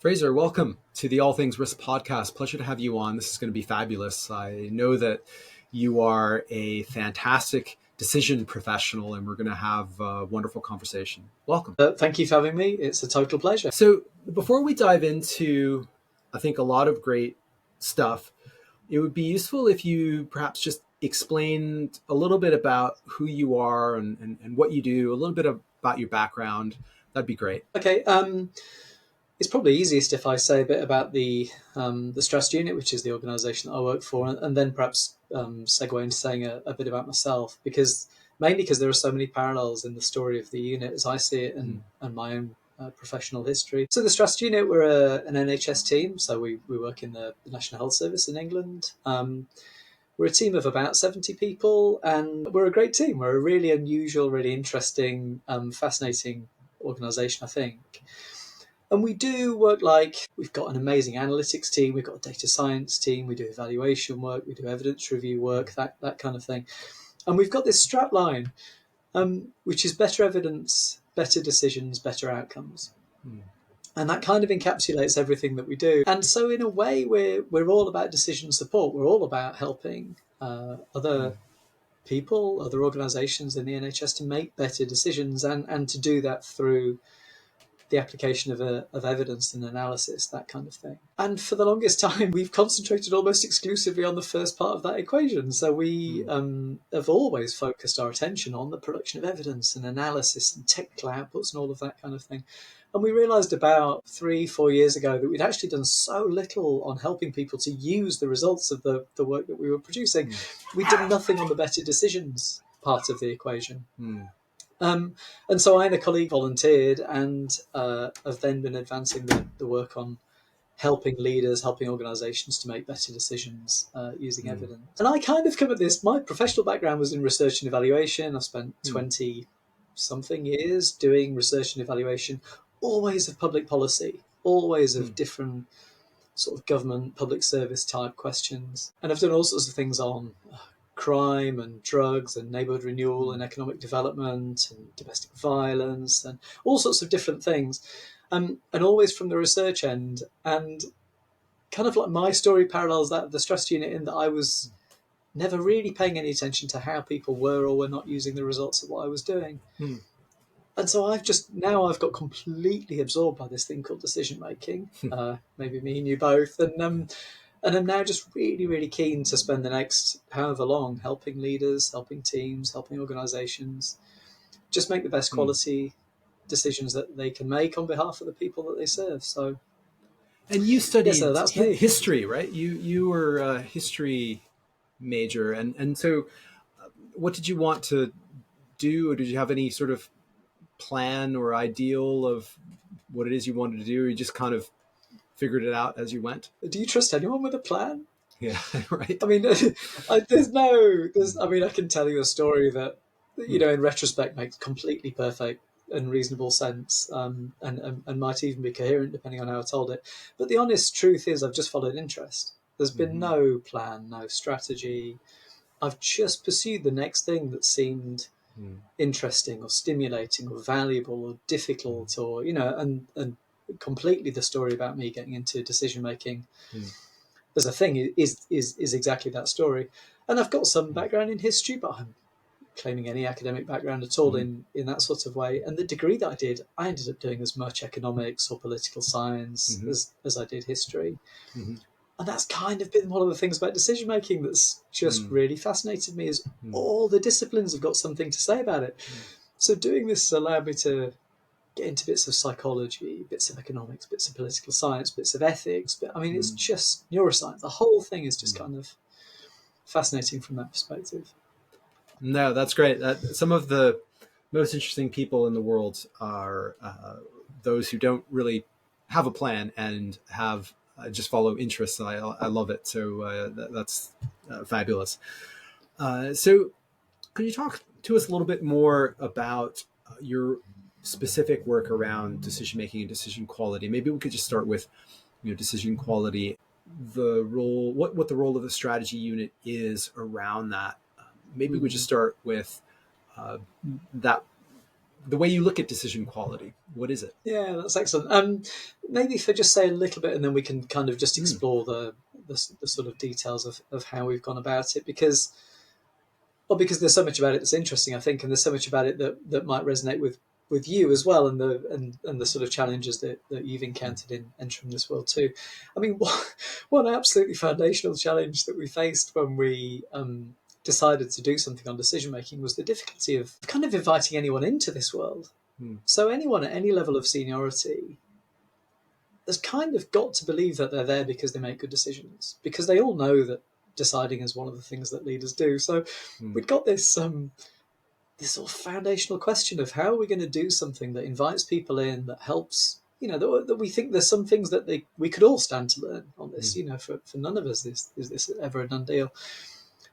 Fraser, welcome to the All Things Risk podcast. Pleasure to have you on. This is going to be fabulous. I know that you are a fantastic decision professional, and we're going to have a wonderful conversation. Welcome. Thank you for having me. It's a total pleasure. So before we dive into, I think, a lot of great stuff, it would be useful if you perhaps just explained a little bit about who you are and what you do, a little bit about your background. That'd be great. Okay. It's probably easiest if I say a bit about the strategy unit, which is the organisation that I work for, and then perhaps segue into saying a bit about myself, mainly because there are so many parallels in the story of the unit as I see it and my own professional history. So the strategy unit, we're an NHS team, so we work in the National Health Service in England. We're a team of about 70 people, and we're a great team. We're a really unusual, really interesting, fascinating organisation, I think. And we do work like we've got an amazing analytics team, we've got a data science team, we do evaluation work, we do evidence review work, that kind of thing. And we've got this strap line, which is better evidence, better decisions, better outcomes. And that kind of encapsulates everything that we do. And so in a way, we're all about decision support. We're all about helping other people, other organisations in the NHS to make better decisions and to do that through the application of evidence and analysis, that kind of thing. And for the longest time, we've concentrated almost exclusively on the first part of that equation. So we have always focused our attention on the production of evidence and analysis and technical outputs and all of that kind of thing. And we realised about 3-4 years ago that we'd actually done so little on helping people to use the results of the work that we were producing. We'd done nothing on the better decisions part of the equation. And so I and a colleague volunteered and have then been advancing the work on helping leaders, helping organisations to make better decisions using evidence. And I kind of come at this, my professional background was in research and evaluation. I spent 20-something years doing research and evaluation, always of public policy, always of different sort of government, public service type questions. And I've done all sorts of things on crime and drugs and neighbourhood renewal and economic development and domestic violence and all sorts of different things, and always from the research end. And kind of like my story parallels that of the strategy unit in that I was never really paying any attention to how people were or were not using the results of what I was doing. And so I've got completely absorbed by this thing called decision making. Maybe me and you both. And I'm now just really, really keen to spend the next however long helping leaders, helping teams, helping organisations just make the best quality decisions that they can make on behalf of the people that they serve. So, and you studied that's me. History, right? You were a history major, and so what did you want to do? Or did you have any sort of plan or ideal of what it is you wanted to do, or you just kind of figured it out as you went? Do you trust anyone with a plan? Yeah, right. I mean, I can tell you a story that, in retrospect makes completely perfect and reasonable sense, and might even be coherent depending on how I told it. But the honest truth is I've just followed interest. There's been no plan, no strategy. I've just pursued the next thing that seemed interesting or stimulating or valuable or difficult or, and completely the story about me getting into decision making as a thing is exactly that story. And I've got some background in history, but I'm claiming any academic background at all in that sort of way. And the degree that I did, I ended up doing as much economics or political science as I did history. And that's kind of been one of the things about decision making that's just really fascinated me, is all the disciplines have got something to say about it. So doing this allowed me to get into bits of psychology, bits of economics, bits of political science, bits of ethics. But I mean, it's just neuroscience. The whole thing is just kind of fascinating from that perspective. No, that's great. Some of the most interesting people in the world are those who don't really have a plan and have just follow interests. And I love it. So that's fabulous. So could you talk to us a little bit more about your specific work around decision making and decision quality? Maybe we could just start with decision quality, the role, what the role of the strategy unit is around that. Maybe we just start with that the way you look at decision quality. What is it? Yeah, that's excellent. Maybe if I just say a little bit, and then we can kind of just explore the sort of details of how we've gone about it, because there's so much about it that's interesting, I think, and there's so much about it that might resonate with you as well, and the sort of challenges that you've encountered in entering this world too. I mean, one absolutely foundational challenge that we faced when we decided to do something on decision making was the difficulty of kind of inviting anyone into this world. Hmm. So anyone at any level of seniority has kind of got to believe that they're there because they make good decisions, because they all know that deciding is one of the things that leaders do. So Hmm. we've got this sort of foundational question of how are we going to do something that invites people in, that helps, that we think there's some things that we could all stand to learn on this. For none of us is this ever a done deal.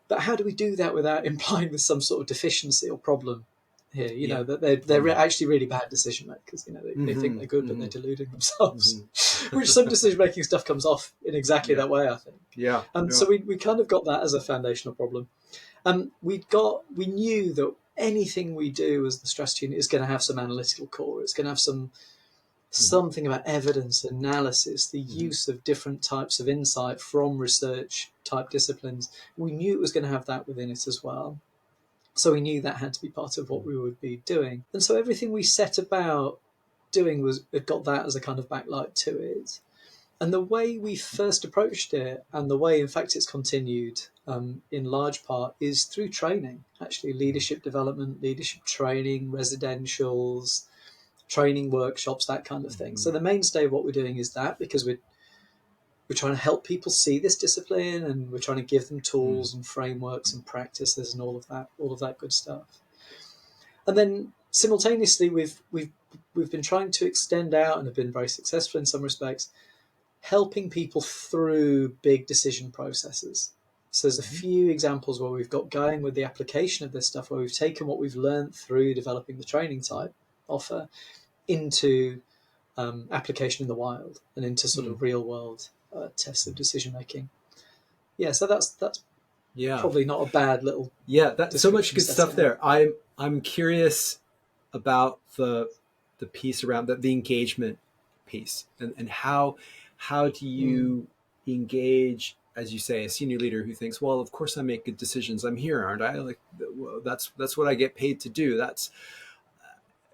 But how do we do that without implying there's some sort of deficiency or problem here? Yeah. That they're actually really bad decision makers. They think they're good, but they're deluding themselves. Which some decision making stuff comes off in exactly that way, I think. Yeah. And so we kind of got that as a foundational problem. We knew that anything we do as the strategy unit is going to have some analytical core. It's going to have something about evidence, analysis, the use of different types of insight from research type disciplines. We knew it was going to have that within it as well. So we knew that had to be part of what we would be doing. And so everything we set about doing it got that as a kind of backlight to it. And the way we first approached it, and the way, in fact, it's continued in large part, is through training, actually, leadership development, leadership training, residentials, training workshops, that kind of thing. So the mainstay of what we're doing is that, because we're trying to help people see this discipline, and we're trying to give them tools and frameworks and practices and all of that good stuff. And then simultaneously, we've been trying to extend out, and have been very successful in some respects, helping people through big decision processes. So there's a few examples where we've got going with the application of this stuff, where we've taken what we've learned through developing the training type offer into application in the wild, and into sort of real world tests of decision making. Yeah, so that's Yeah. probably not a bad little That's so much good stuff setting. there. I'm curious about the piece around the engagement piece, and how do you engage, as you say, a senior leader who thinks, well, of course I make good decisions. I'm here, aren't I? Like, well, that's what I get paid to do. That's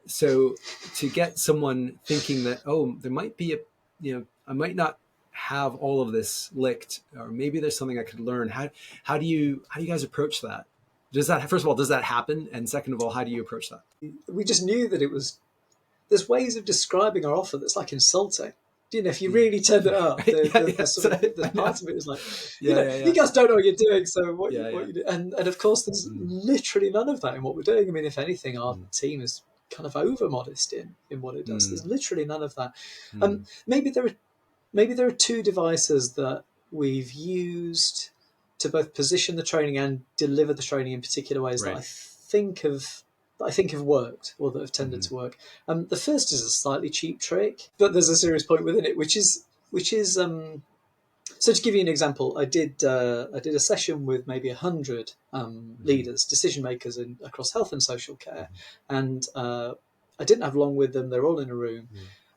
so to get someone thinking that, oh, there might be I might not have all of this licked, or maybe there's something I could learn. How do you guys approach that? First of all, does that happen? And second of all, how do you approach that? We just knew that there's ways of describing our offer that's like insulting. If you really turn it up, the part of it is like, you guys don't know what you're doing, so what you do. And of course, there's literally none of that in what we're doing. I mean, if anything, our team is kind of over modest in what it does. There's literally none of that. Maybe there are two devices that we've used to both position the training and deliver the training in particular ways that I think have worked, or that have tended to work. The first is a slightly cheap trick, but there's a serious point within it, which is so to give you an example, I did a session with maybe 100 leaders, decision makers across health and social care, and I didn't have long with them. They're all in a room,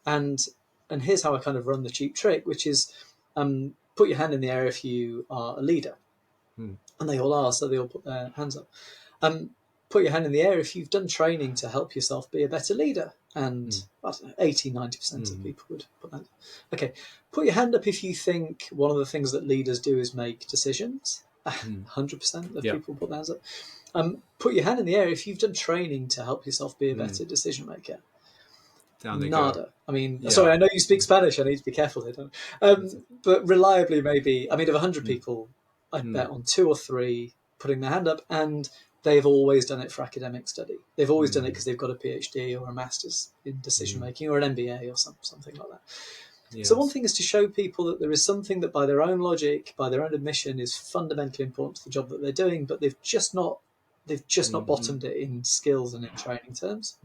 and here's how I kind of run the cheap trick, which is put your hand in the air if you are a leader, and they all are, so they all put their hands up. Put your hand in the air if you've done training to help yourself be a better leader. And I don't know, 80, 90% of people would put that. Okay, put your hand up if you think one of the things that leaders do is make decisions. 100% of people put their hands up. Put your hand in the air if you've done training to help yourself be a better decision maker. Down they Nada. go. I mean, sorry, I know you speak Spanish. I need to be careful here. But reliably, maybe. I mean, of 100 people, I'd bet on 2 or 3 putting their hand up, and they've always done it for academic study. They've always done it because they've got a PhD or a master's in decision making, or an MBA or something like that. Yes. So one thing is to show people that there is something that, by their own logic, by their own admission, is fundamentally important to the job that they're doing, but they've just not bottomed it in skills and in training terms.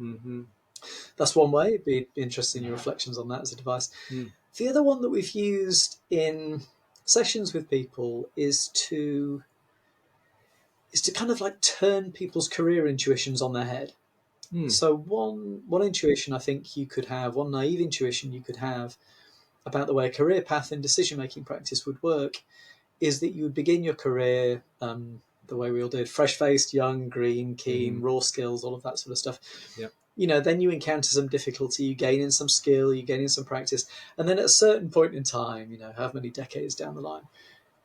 That's one way. It'd be interesting in your reflections on that as a device. The other one that we've used in sessions with people is to kind of like turn people's career intuitions on their head. Mm. So one intuition I think you could have, one naive intuition you could have about the way a career path in decision making practice would work is that you would begin your career the way we all did, fresh faced, young, green, keen, Hmm. raw skills, all of that sort of stuff. Yeah. Then you encounter some difficulty, you gain in some skill, you gain in some practice, and then at a certain point in time, how many decades down the line,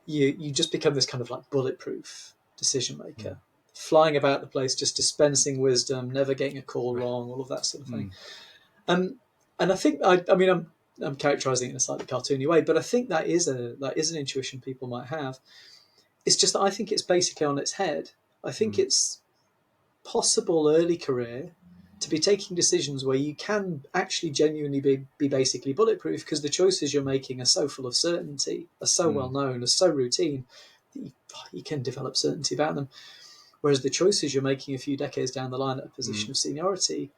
you just become this kind of like bulletproof decision Mm. maker, flying about the place, just dispensing wisdom, never getting a call Right. wrong, all of that sort of thing. Mm. And I think I'm characterizing it in a slightly cartoony way, but I think that is an intuition people might have. It's just that I think it's basically on its head. I think Mm. it's possible early career to be taking decisions where you can actually genuinely be basically bulletproof because the choices you're making are so full of certainty, are so well Mm. known, are so routine that you can develop certainty about them. Whereas the choices you're making a few decades down the line at a Mm. position of seniority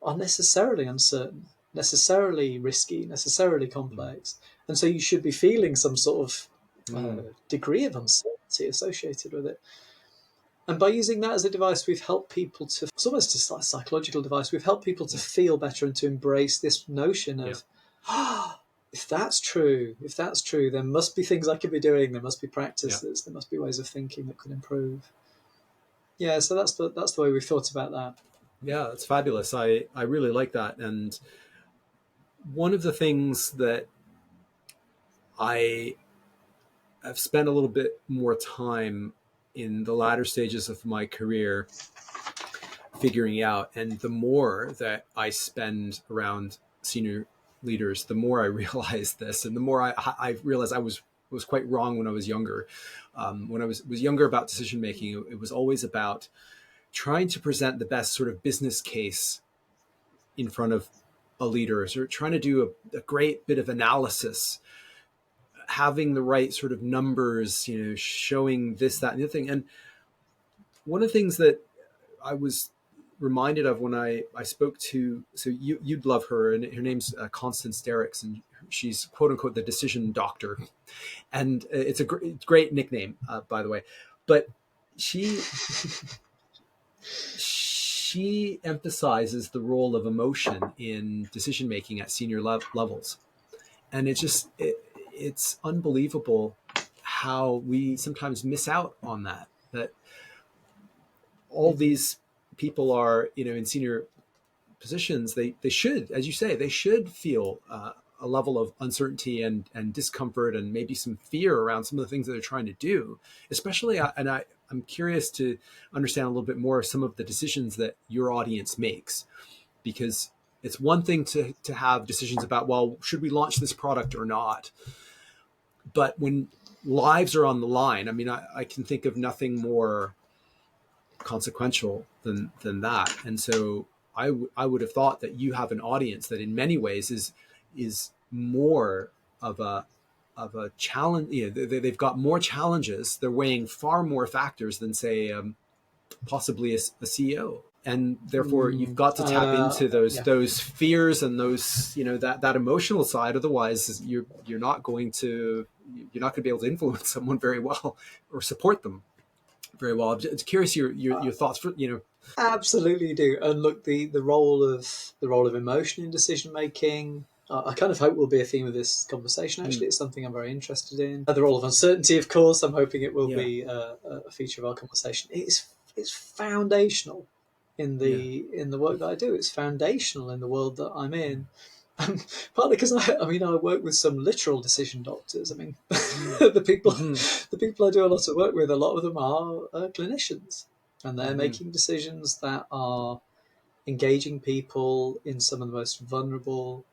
are necessarily uncertain, necessarily risky, necessarily Mm. complex. And so you should be feeling some sort of Mm. degree of uncertainty associated with it. And by using that as a device, we've helped people to, it's almost just like a psychological device, we've helped people to Yeah. feel better and to embrace this notion Yeah. of, if that's true, there must be things I could be doing, there must be Yeah. practices, there must be ways of thinking that could improve. Yeah, so that's the way we've thought about that. Yeah, it's fabulous. I really like that. And one of the things that I have spent a little bit more time in the latter stages of my career figuring out, and the more that I spend around senior leaders, the more I realize this, and the more I realized I was quite wrong when I was younger. When I was younger about decision making, it was always about trying to present the best sort of business case in front of a leader, or trying to do a great bit of analysis, having the right sort of numbers, showing this, that, and the other thing. And one of the things that I was reminded of when I spoke to, so you'd love her, and her name's Constance Derricks, and she's quote unquote the decision doctor, and it's a great nickname, by the way. But she she emphasizes the role of emotion in decision making at senior levels, and it's unbelievable how we sometimes miss out on that. That all Mm. these people are, in senior positions, they should, as you say, they should feel a level of uncertainty and discomfort and maybe some fear around some of the things that they're trying to do. Especially, I'm curious to understand a little bit more of some of the decisions that your audience makes, because it's one thing to have decisions about, well, should we launch this product or not? But when lives are on the line, I mean, I can think of nothing more consequential than that. And so I would have thought that you have an audience that in many ways is more of a challenge. They've got more challenges. They're weighing far more factors than, say, possibly a CEO. And therefore, you've got to tap into those Yeah, those fears and those, that emotional side. Otherwise, you're not going to be able to influence someone very well or support them very well. I'm just curious your thoughts for. absolutely do. And look, the role of emotion in decision making. I kind of hope will be a theme of this conversation. Mm. Actually, it's something I'm very interested in. The role of uncertainty, of course. I'm hoping it will Yeah, be a feature of our conversation. It's foundational in yeah, the work that I do. It's foundational in the world that I'm in. Um, Partly because I work with some literal decision doctors. I mean, mm. the people Hmm. the people I do a lot of work with, a lot of them are clinicians, and they're Hmm. making decisions that are engaging people in some of the most vulnerable,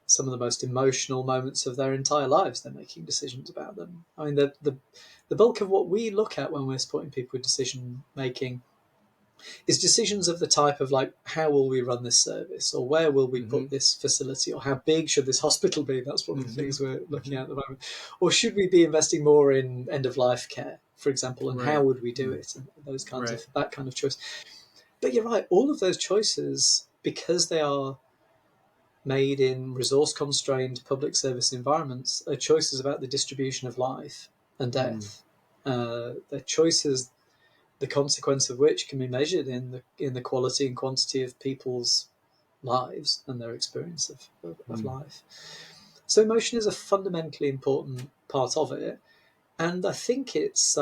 some of the most emotional moments of their entire lives. They're making decisions about them. I mean, the bulk of what we look at when we're supporting people with decision making is decisions of the type of like, how will we run this service, or where will we Hmm. put this facility, or how big should this hospital be? That's one of the Hmm. things we're looking Hmm. at the moment. Or should we be investing more in end of life care, for example, and how Right. would we do Mm. it, and those kinds Right. of that kind of choice. But you're right, all of those choices, because they are made in resource constrained public service environments, are choices about the distribution of life and Mm. death. They're choices the consequence of which can be measured in the quality and quantity of people's lives and their experience of life. So emotion is a fundamentally important part of it, and I think it's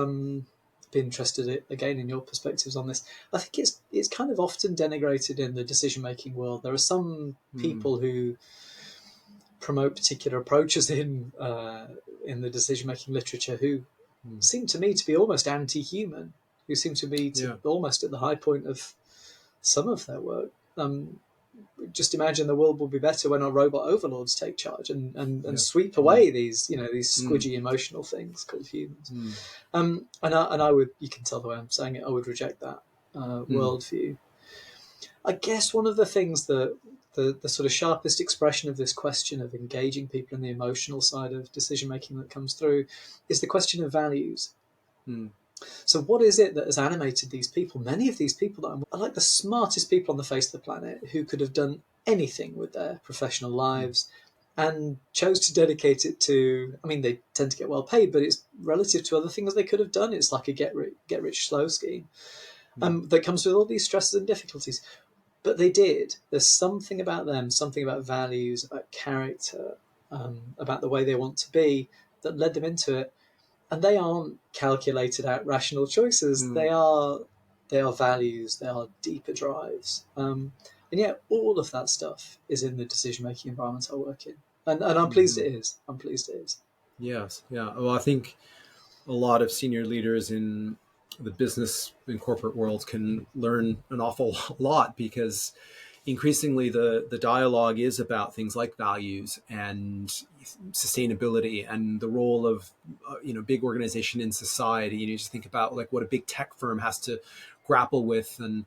be interested again in your perspectives on this. I think it's kind of often denigrated in the decision making world. There are some people who promote particular approaches in the decision making literature who seem to me to be almost anti-human, who seem to be almost at the high point of some of their work. Just imagine the world will be better when our robot overlords take charge and sweep away these squidgy emotional things called humans. And I would, you can tell the way I'm saying it, I would reject that worldview. I guess one of the things that the sort of sharpest expression of this question of engaging people in the emotional side of decision making that comes through is the question of values. So what is it that has animated these people? Many of these people that are like the smartest people on the face of the planet, who could have done anything with their professional lives and chose to dedicate it to, I mean, they tend to get well paid, but it's relative to other things they could have done. It's like a get rich slow scheme that comes with all these stresses and difficulties. But they did. There's something about them, something about values, about character, about the way they want to be, that led them into it. And they aren't calculated out rational choices. They are values. They are deeper drives. And yet, all of that stuff is in the decision-making environment I work in, and I'm pleased it is. I'm pleased it is. Yes, yeah. Well, I think a lot of senior leaders in the business and corporate world can learn an awful lot, because increasingly the dialogue is about things like values and sustainability and the role of big organization in society. You just think about like what a big tech firm has to grapple with, and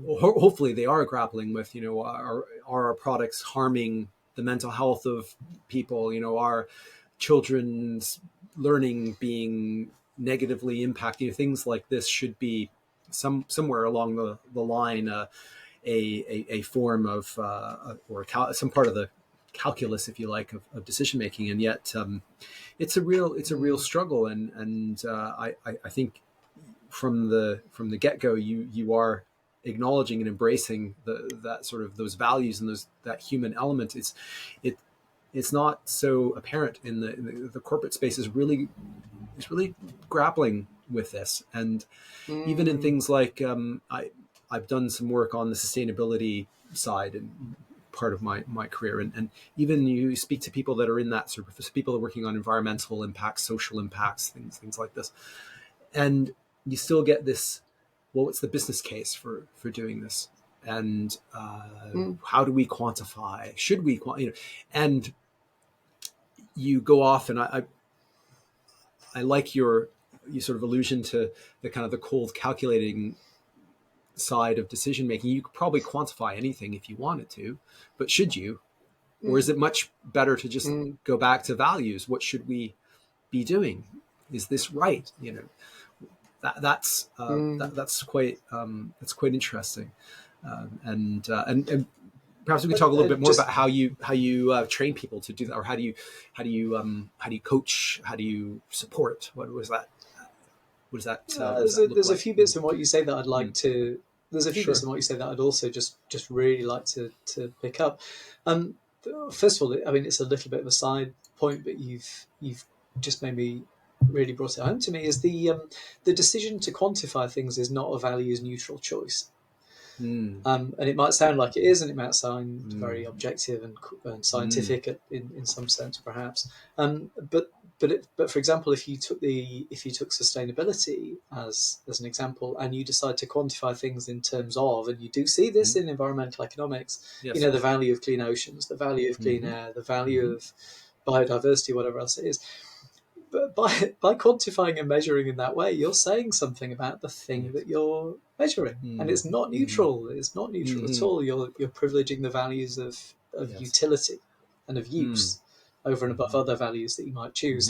hopefully they are grappling with, are our products harming the mental health of people? Are children's learning being negatively impacted? Things like this should be somewhere along the line a form of some part of the calculus, if you like, of decision making. And yet it's a real struggle. And I think from the get go, you are acknowledging and embracing that sort of those values and that human element. It's not so apparent in the corporate space is really grappling with this. And even in things like I've done some work on the sustainability side and part of my career, and even you speak to people that are in that sort of people that are working on environmental impacts, social impacts, things like this, and you still get this, well, what's the business case for doing this, and how do we quantify, should we and you go off, and I like your sort of allusion to the kind of the cold calculating side of decision making. You could probably quantify anything if you wanted to, but should you? Or is it much better to just go back to values? What should we be doing? Is this right? That's quite interesting, and perhaps we could talk a little bit more about how you train people to do that, or how do you coach, how do you support? What was that? What does that? There's a few bits in what you say that I'd like to. There's a few bits in what you say that I'd also just really like to pick up. First of all, I mean, it's a little bit of a side point, but you've just made me really brought it home to me. Is the decision to quantify things is not a values neutral choice. And it might sound like it is, and it might sound very objective and scientific in some sense, perhaps. But for example, if you took sustainability as an example, and you decide to quantify things in terms of, and you do see this in environmental economics, yes, the value of clean oceans, the value of clean air, the value of biodiversity, whatever else it is. But by quantifying and measuring in that way, you're saying something about the thing that you're measuring, and it's not neutral. It's not neutral at all. You're privileging the values of utility and of use over and above other values that you might choose,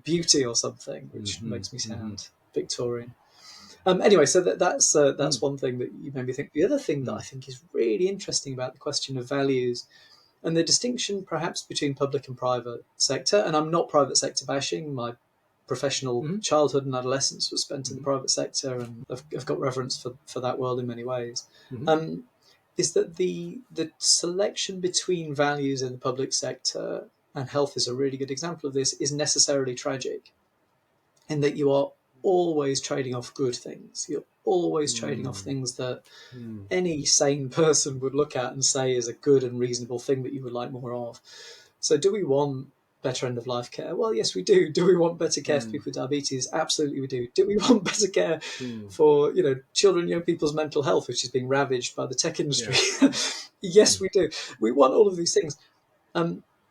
beauty or something, which makes me sound Victorian. Anyway, so that's one thing that you made me think. The other thing that I think is really interesting about the question of values, and the distinction perhaps between public and private sector, and I'm not private sector bashing. My professional Mm-hmm. childhood and adolescence was spent in the Mm-hmm. private sector, and I've got reverence for that world in many ways. Mm-hmm. Is that the selection between values in the public sector, and health is a really good example of this, is necessarily tragic, in that you are always trading off good things. You're always trading off things that Mm-hmm. any sane person would look at and say is a good and reasonable thing that you would like more of. So do we want better end of life care? Well, yes, we do. Do we want better care for people with diabetes? Absolutely we do. Do we want better care Mm-hmm. for children, young people's mental health, which is being ravaged by the tech industry? Yeah. Yes, we do. We want all of these things.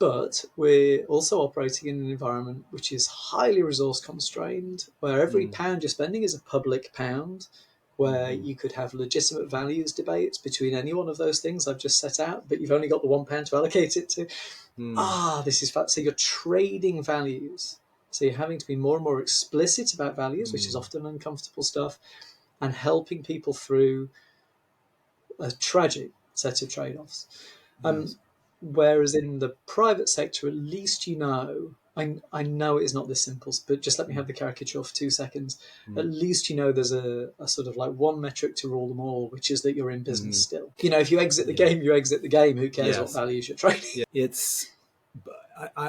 But we're also operating in an environment which is highly resource constrained, where every Mm-hmm. pound you're spending is a public pound, where Mm-hmm. you could have legitimate values debates between any one of those things I've just set out, but you've only got the £1 to allocate it to. This is fact. So you're trading values. So you're having to be more and more explicit about values, which is Mm-hmm. often uncomfortable stuff, and helping people through a tragic set of trade-offs. Um, Yes. whereas in the private sector, at least I know it is not this simple, but just let me have the caricature for 2 seconds. At least there's a sort of like one metric to rule them all, which is that you're in business Mm-hmm. still. If you exit the Yeah. game, you exit the game. Who cares what Yes. values you're trading? Yeah.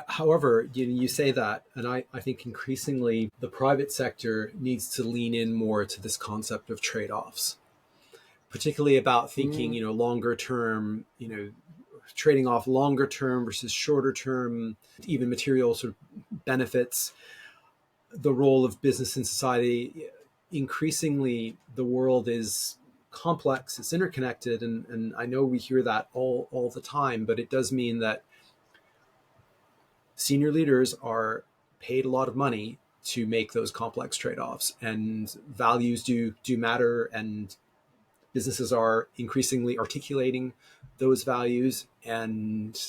However, you say that, and I think increasingly the private sector needs to lean in more to this concept of trade-offs, particularly about thinking, Mm, longer term, trading off longer term versus shorter term, even material sort of benefits, the role of business in society. Increasingly, the world is complex, it's interconnected, and I know we hear that all the time, but it does mean that senior leaders are paid a lot of money to make those complex trade-offs, and values do matter, and businesses are increasingly articulating those values. And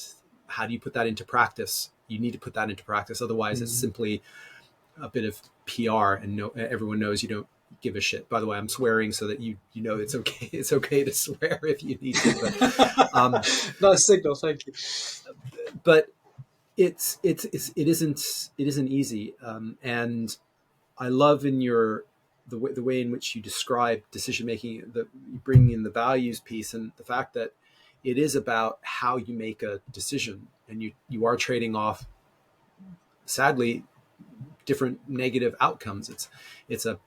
how do you put that into practice? You need to put that into practice, otherwise it's mm, simply a bit of PR, and everyone knows you don't give a shit. By the way, I'm swearing so that you know it's okay. It's okay to swear if you need to, nice signal, thank you. but it isn't easy. And I love in the way in which you describe decision making, that you bring in the values piece, and the fact that it is about how you make a decision, and you are trading off, sadly, different negative outcomes. It's a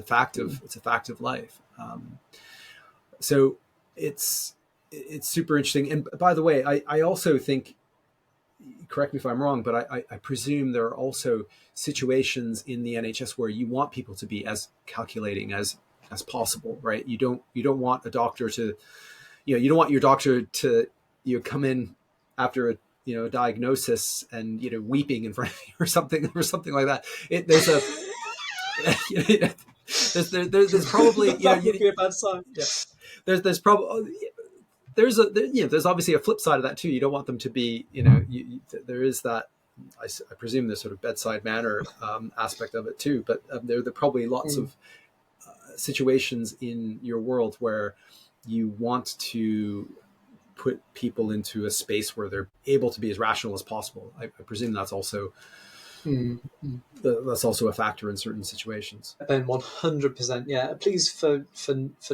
fact of life. So it's super interesting. And by the way, I also think, correct me if I'm wrong, but I presume there are also situations in the NHS where you want people to be as calculating as possible, right? You don't want a doctor to, you don't want your doctor to, come in after a diagnosis and, weeping in front of you, or something like that. There's a there's probably, That would be a bad sign. yeah, there's probably, there's obviously a flip side of that too. You don't want them to be, there is that. I presume the sort of bedside manner aspect of it too. But there are probably lots Mm. of situations in your world where you want to put people into a space where they're able to be as rational as possible. I presume Mm. Mm. that's also a factor in certain situations. Ben, 100%. Yeah, please, for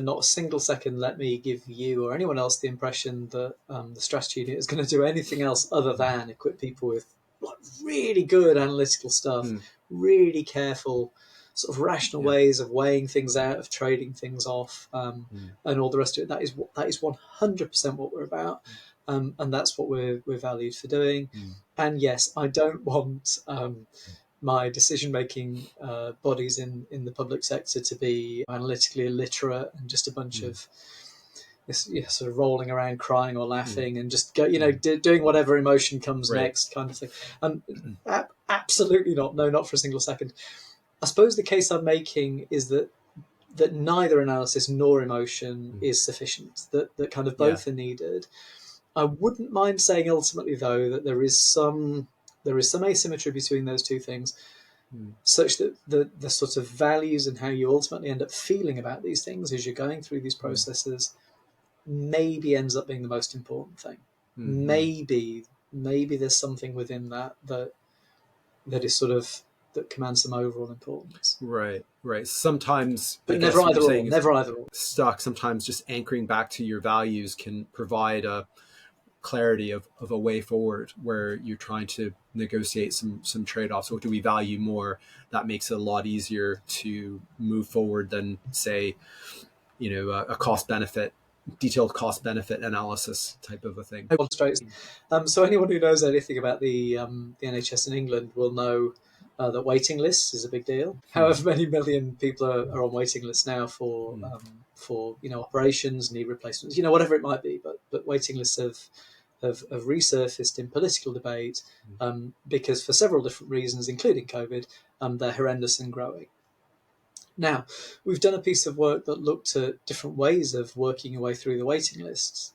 not a single second, let me give you or anyone else the impression that the strategy unit is going to do anything else other than equip people with like really good analytical stuff, Mm, really careful, sort of rational yeah. ways of weighing things out, of trading things off, Mm, and all the rest of it. That is 100% what we're about, and that's what we're valued for doing. mm, And yes, I don't want. My decision making bodies in the public sector to be analytically illiterate and just a bunch mm, of sort of rolling around crying or mm, laughing and just go, mm. doing whatever emotion comes Right. next kind of thing. Absolutely not. No, not for a single second. I suppose the case I'm making is that neither analysis nor emotion Mm, is sufficient. That kind of yeah. both are needed. I wouldn't mind saying ultimately though that there is some asymmetry between those two things, Mm, such that the sort of values and how you ultimately end up feeling about these things as you're going through these mm, processes maybe ends up being the most important thing. mm, mm, Maybe there's something within that is sort of that command some overall importance. Right, right. Sometimes, I But guess never what you're either or, saying is never either or. stuck. Sometimes just anchoring back to your values can provide a clarity of a way forward where you're trying to negotiate some trade-offs. What do we value more? That makes it a lot easier to move forward than, say, a cost benefit, detailed cost benefit analysis type of a thing. Illustrates. So anyone who knows anything about the NHS in England will know that waiting lists is a big deal. However many million people are on waiting lists now for operations, knee replacements, whatever it might be. But waiting lists have resurfaced in political debate because for several different reasons, including COVID, they're horrendous and growing. Now, we've done a piece of work that looked at different ways of working your way through the waiting lists.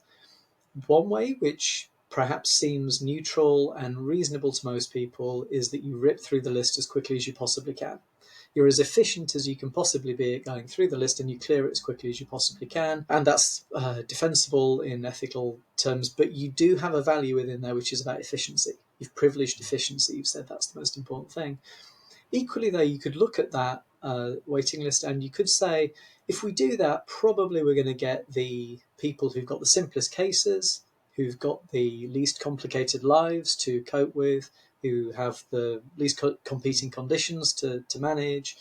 One way, which perhaps seems neutral and reasonable to most people, is that you rip through the list as quickly as you possibly can. You're as efficient as you can possibly be at going through the list, and you clear it as quickly as you possibly can. And that's defensible in ethical terms, but you do have a value within there, which is about efficiency. You've privileged efficiency. You've said that's the most important thing. Equally, though, you could look at that waiting list and you could say, if we do that, probably we're going to get the people who've got the simplest cases, who've got the least complicated lives to cope with, who have the least competing conditions to manage.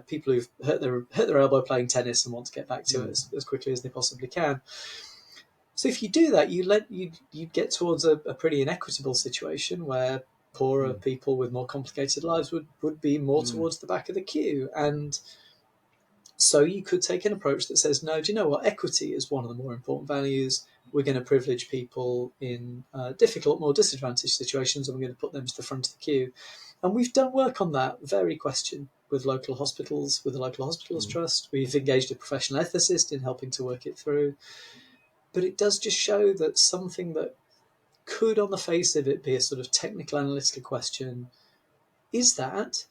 People who've hurt their elbow playing tennis and want to get back to it as quickly as they possibly can. So if you do that, you get towards a pretty inequitable situation where poorer people with more complicated lives would be more towards the back of the queue. And so you could take an approach that says, no, do you know what? Equity is one of the more important values. We're going to privilege people in difficult, more disadvantaged situations, and we're going to put them to the front of the queue. And we've done work on that very question with local hospitals, with the Local Hospitals Trust. We've engaged a professional ethicist in helping to work it through. But it does just show that something that could, on the face of it, be a sort of technical analytical question is that,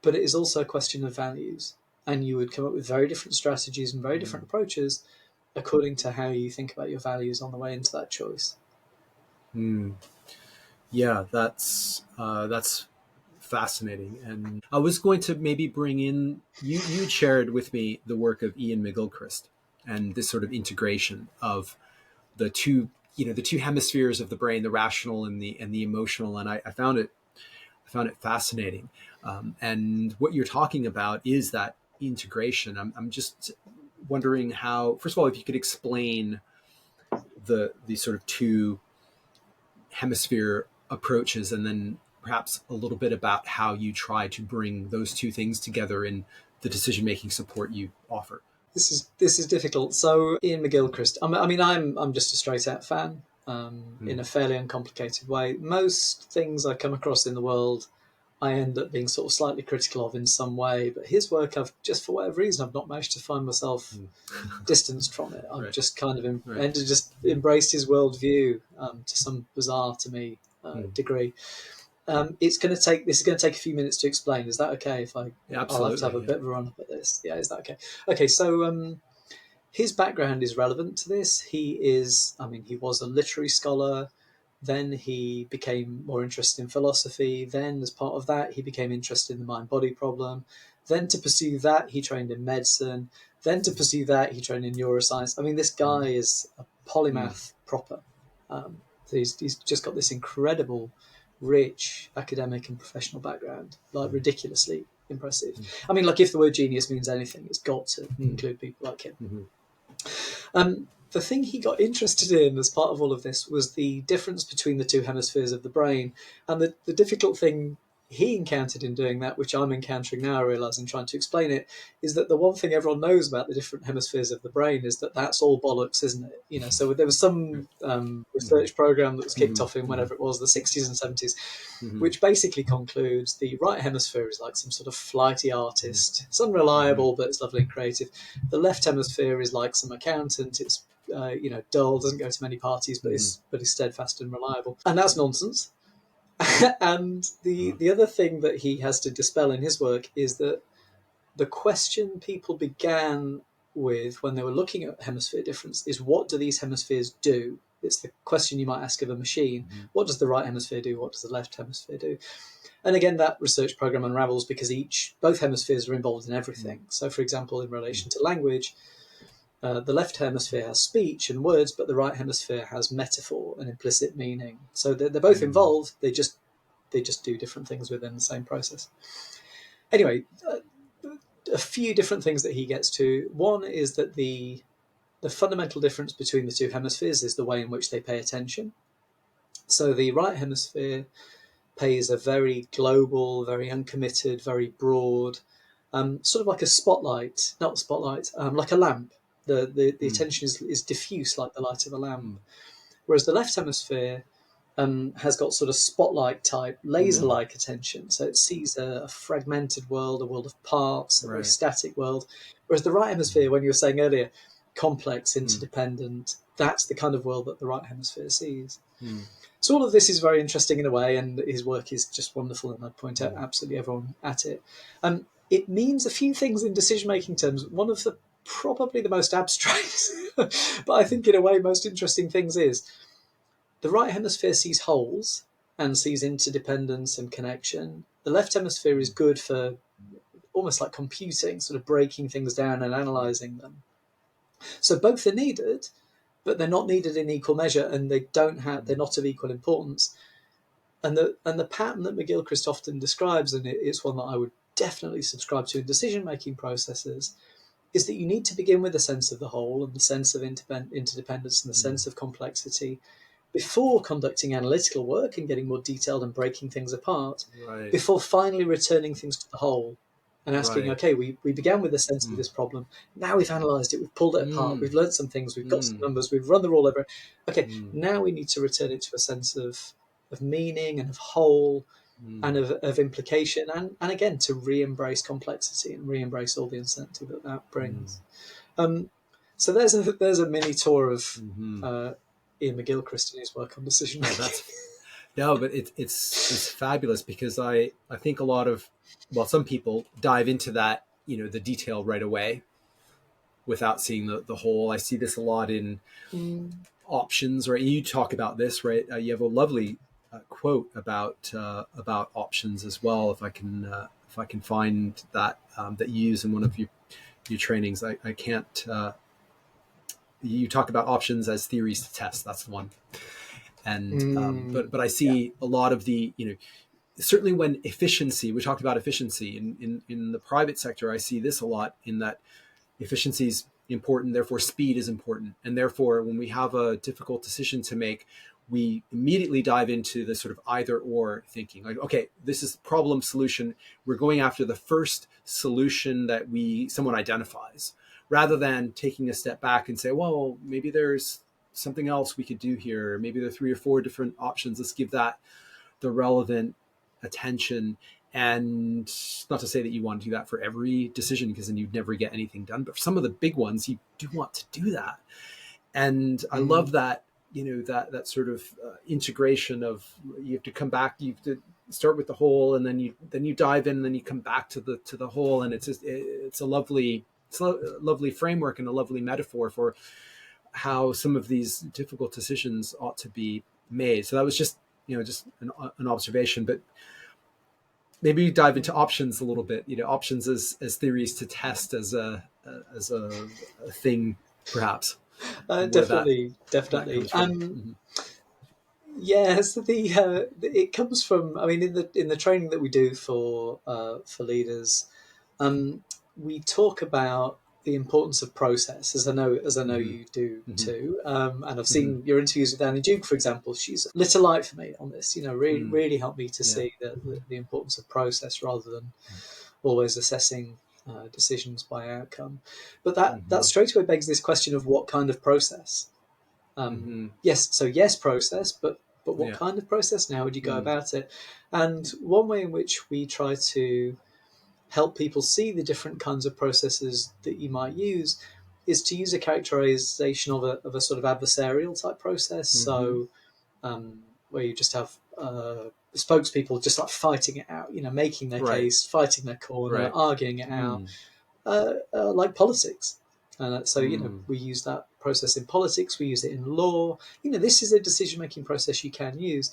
but it is also a question of values. And you would come up with very different strategies and very different approaches according to how you think about your values on the way into that choice. Yeah, that's fascinating. And I was going to maybe bring in you shared with me the work of Ian McGilchrist and this sort of integration of the two hemispheres of the brain, the rational and the emotional. And I found it fascinating. And what you're talking about is that integration. I'm just wondering how, first of all, if you could explain the sort of two hemisphere approaches, and then perhaps a little bit about how you try to bring those two things together in the decision-making support you offer. This is difficult. So Ian McGilchrist, I'm just a straight out fan in a fairly uncomplicated way. Most things I come across in the world, I end up being sort of slightly critical of in some way. But his work, I've just for whatever reason, I've not managed to find myself distanced from it. I've just kind of just embraced his worldview to some bizarre to me degree. This is going to take a few minutes to explain. Is that okay? I'll have to have a bit of a run up at this. Yeah, is that okay? Okay, so his background is relevant to this. He was a literary scholar. Then he became more interested in philosophy. Then, as part of that, he became interested in the mind-body problem. Then, to pursue that, he trained in medicine. Then, to pursue that, he trained in neuroscience. I mean, this guy is a polymath proper. So he's just got this incredible, rich academic and professional background, like ridiculously impressive. I mean, like if the word genius means anything, it's got to include people like him. The thing he got interested in as part of all of this was the difference between the two hemispheres of the brain. And the difficult thing he encountered in doing that, which I'm encountering now, I realise, in trying to explain it, is that the one thing everyone knows about the different hemispheres of the brain is that that's all bollocks, isn't it? So there was some research program that was kicked off in whenever it was, the 60s and 70s, which basically concludes the right hemisphere is like some sort of flighty artist. It's unreliable, but it's lovely and creative. The left hemisphere is like some accountant. It's dull, doesn't go to many parties, but is steadfast and reliable. And that's nonsense. And the other thing that he has to dispel in his work is that the question people began with when they were looking at hemisphere difference is, what do these hemispheres do? It's the question you might ask of a machine. Mm-hmm. What does the right hemisphere do? What does the left hemisphere do? And again, that research program unravels because both hemispheres are involved in everything. So, for example, in relation to language, the left hemisphere has speech and words, but the right hemisphere has metaphor and implicit meaning. So they're both involved. They just do different things within the same process. Anyway, a few different things that he gets to. One is that the fundamental difference between the two hemispheres is the way in which they pay attention. So the right hemisphere pays a very global, very uncommitted, very broad, sort of like a spotlight, not a spotlight, like a lamp. The attention is diffuse like the light of a lamp. Whereas the left hemisphere has got sort of spotlight type, laser like attention. So it sees a fragmented world, a world of parts, a very static world. Whereas the right hemisphere, when you were saying earlier, complex, interdependent, that's the kind of world that the right hemisphere sees. So all of this is very interesting in a way, and his work is just wonderful, and I'd point out absolutely everyone at it. It means a few things in decision-making terms. One of the probably the most abstract, but I think in a way most interesting things is the right hemisphere sees wholes and sees interdependence and connection. The left hemisphere is good for almost like computing, sort of breaking things down and analysing them. So both are needed, but they're not needed in equal measure, and they're not of equal importance. And the pattern that McGilchrist often describes, and it's one that I would definitely subscribe to in decision-making processes, is that you need to begin with a sense of the whole and the sense of interdependence and the sense of complexity before conducting analytical work and getting more detailed and breaking things apart, before finally returning things to the whole and asking, okay, we began with a sense of this problem. Now we've analysed it, we've pulled it apart, we've learned some things, we've got some numbers, we've run the rule over it. Okay, now we need to return it to a sense of meaning and of whole and of implication, and again, to re-embrace complexity and re-embrace all the uncertainty that brings. So there's a mini tour of Ian McGilchrist and his work on decision making. No, but it's fabulous, because I think a lot of, some people dive into that, the detail right away without seeing the whole. I see this a lot in options, right? You talk about this, right? You have a lovely quote about options as well. If I can find that that you use in one of your trainings, I can't. You talk about options as theories to test. That's the one. And but I see a lot of the, certainly when efficiency, we talked about efficiency in the private sector, I see this a lot, in that efficiency is important, therefore speed is important. And therefore, when we have a difficult decision to make, we immediately dive into the sort of either or thinking, like, okay, this is problem solution. We're going after the first solution that someone identifies, rather than taking a step back and say, well, maybe there's something else we could do here. Maybe there are 3 or 4 different options. Let's give that the relevant attention. And not to say that you want to do that for every decision, because then you'd never get anything done. But for some of the big ones, you do want to do that. And I love that, that sort of integration of, you have to come back, you have to start with the whole, and then you dive in, and then you come back to the whole. And it's a lovely framework and a lovely metaphor for how some of these difficult decisions ought to be made. So that was just an observation. But maybe dive into options a little bit. Options as theories to test, as a thing, perhaps. Definitely. Yes, it comes from. I mean, in the training that we do for leaders, we talk about the importance of process, as I know you do too. And I've seen your interviews with Annie Duke, for example. She's lit a light for me on this. Really helped me to see the importance of process rather than always assessing decisions by outcome. But that straight away begs this question of what kind of process. Yes, process, but what kind of process? And how would you go about it? And one way in which we try to help people see the different kinds of processes that you might use is to use a characterization of a sort of adversarial type process. So where you just have spokespeople just like fighting it out, making their case, fighting their corner, arguing it out, like politics. So we use that process in politics, we use it in law. This is a decision-making process you can use.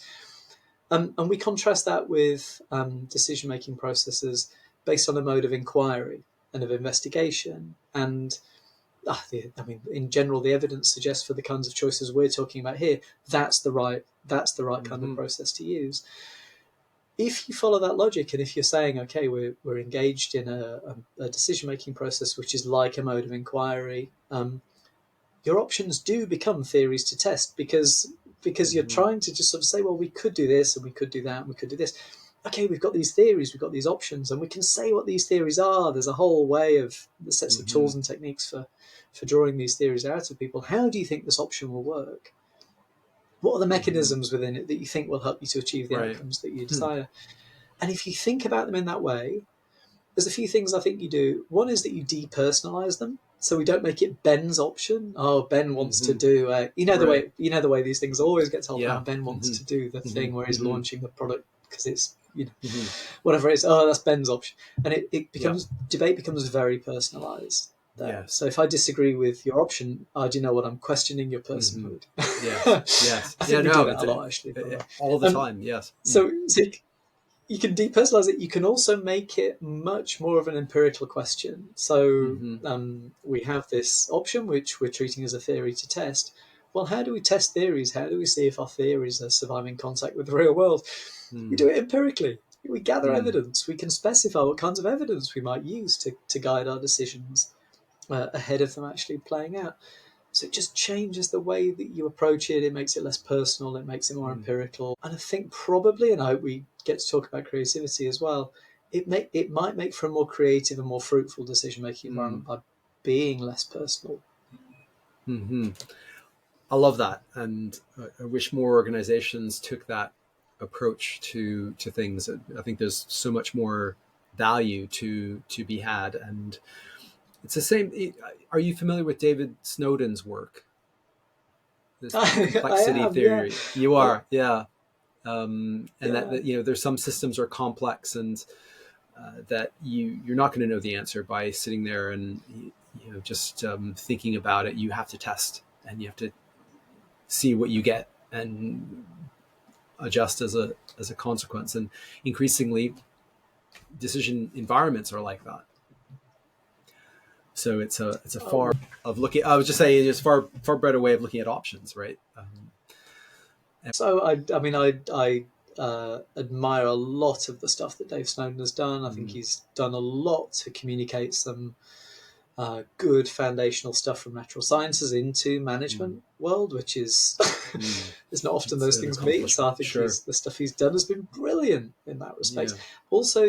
And we contrast that with decision-making processes based on a mode of inquiry and of investigation. And in general, the evidence suggests for the kinds of choices we're talking about here, that's the right kind of process to use. If you follow that logic, and if you're saying, okay, we're engaged in a decision-making process which is like a mode of inquiry, your options do become theories to test, because you're trying to just sort of say, well, we could do this and we could do that and we could do this. Okay, we've got these theories, we've got these options, and we can say what these theories are. There's a whole way of the sets of tools and techniques for drawing these theories out of people. How do you think this option will work? What are the mechanisms within it that you think will help you to achieve the outcomes that you desire? And if you think about them in that way, there's a few things I think you do. One is that you depersonalize them, so we don't make it Ben's option. Oh, Ben wants to do the way these things always get told. Yeah. Ben wants to do the thing where he's launching the product because it's whatever it is. Oh, that's Ben's option, and it becomes debate becomes very personalized. Yes. So if I disagree with your option, do you know what? I'm questioning your personhood. Yes. I think we do that a lot, actually. All the time, yes. So you can depersonalize it. You can also make it much more of an empirical question. So we have this option, which we're treating as a theory to test. Well, how do we test theories? How do we see if our theories are surviving contact with the real world? We do it empirically. We gather evidence. We can specify what kinds of evidence we might use to guide our decisions ahead of them actually playing out. So it just changes the way that you approach it. It makes it less personal. It makes it more empirical. And I think probably, and I hope we get to talk about creativity as well, it might make for a more creative and more fruitful decision-making environment by being less personal. I love that. And I wish more organizations took that approach to things. I think there's so much more value to be had. And it's the same. Are you familiar with David Snowden's work? This complexity theory. Yeah. You are, yeah. And that there's some systems are complex, and that you're not going to know the answer by sitting there and just thinking about it. You have to test, and you have to see what you get and adjust as a consequence. And increasingly, decision environments are like that. So it's a far of looking. I was just saying, it's far better way of looking at options, right? So I admire a lot of the stuff that Dave Snowden has done. I think he's done a lot to communicate some good foundational stuff from natural sciences into management world, which is it's not often those things meet. So I think the stuff he's done has been brilliant in that respect. Yeah. Also,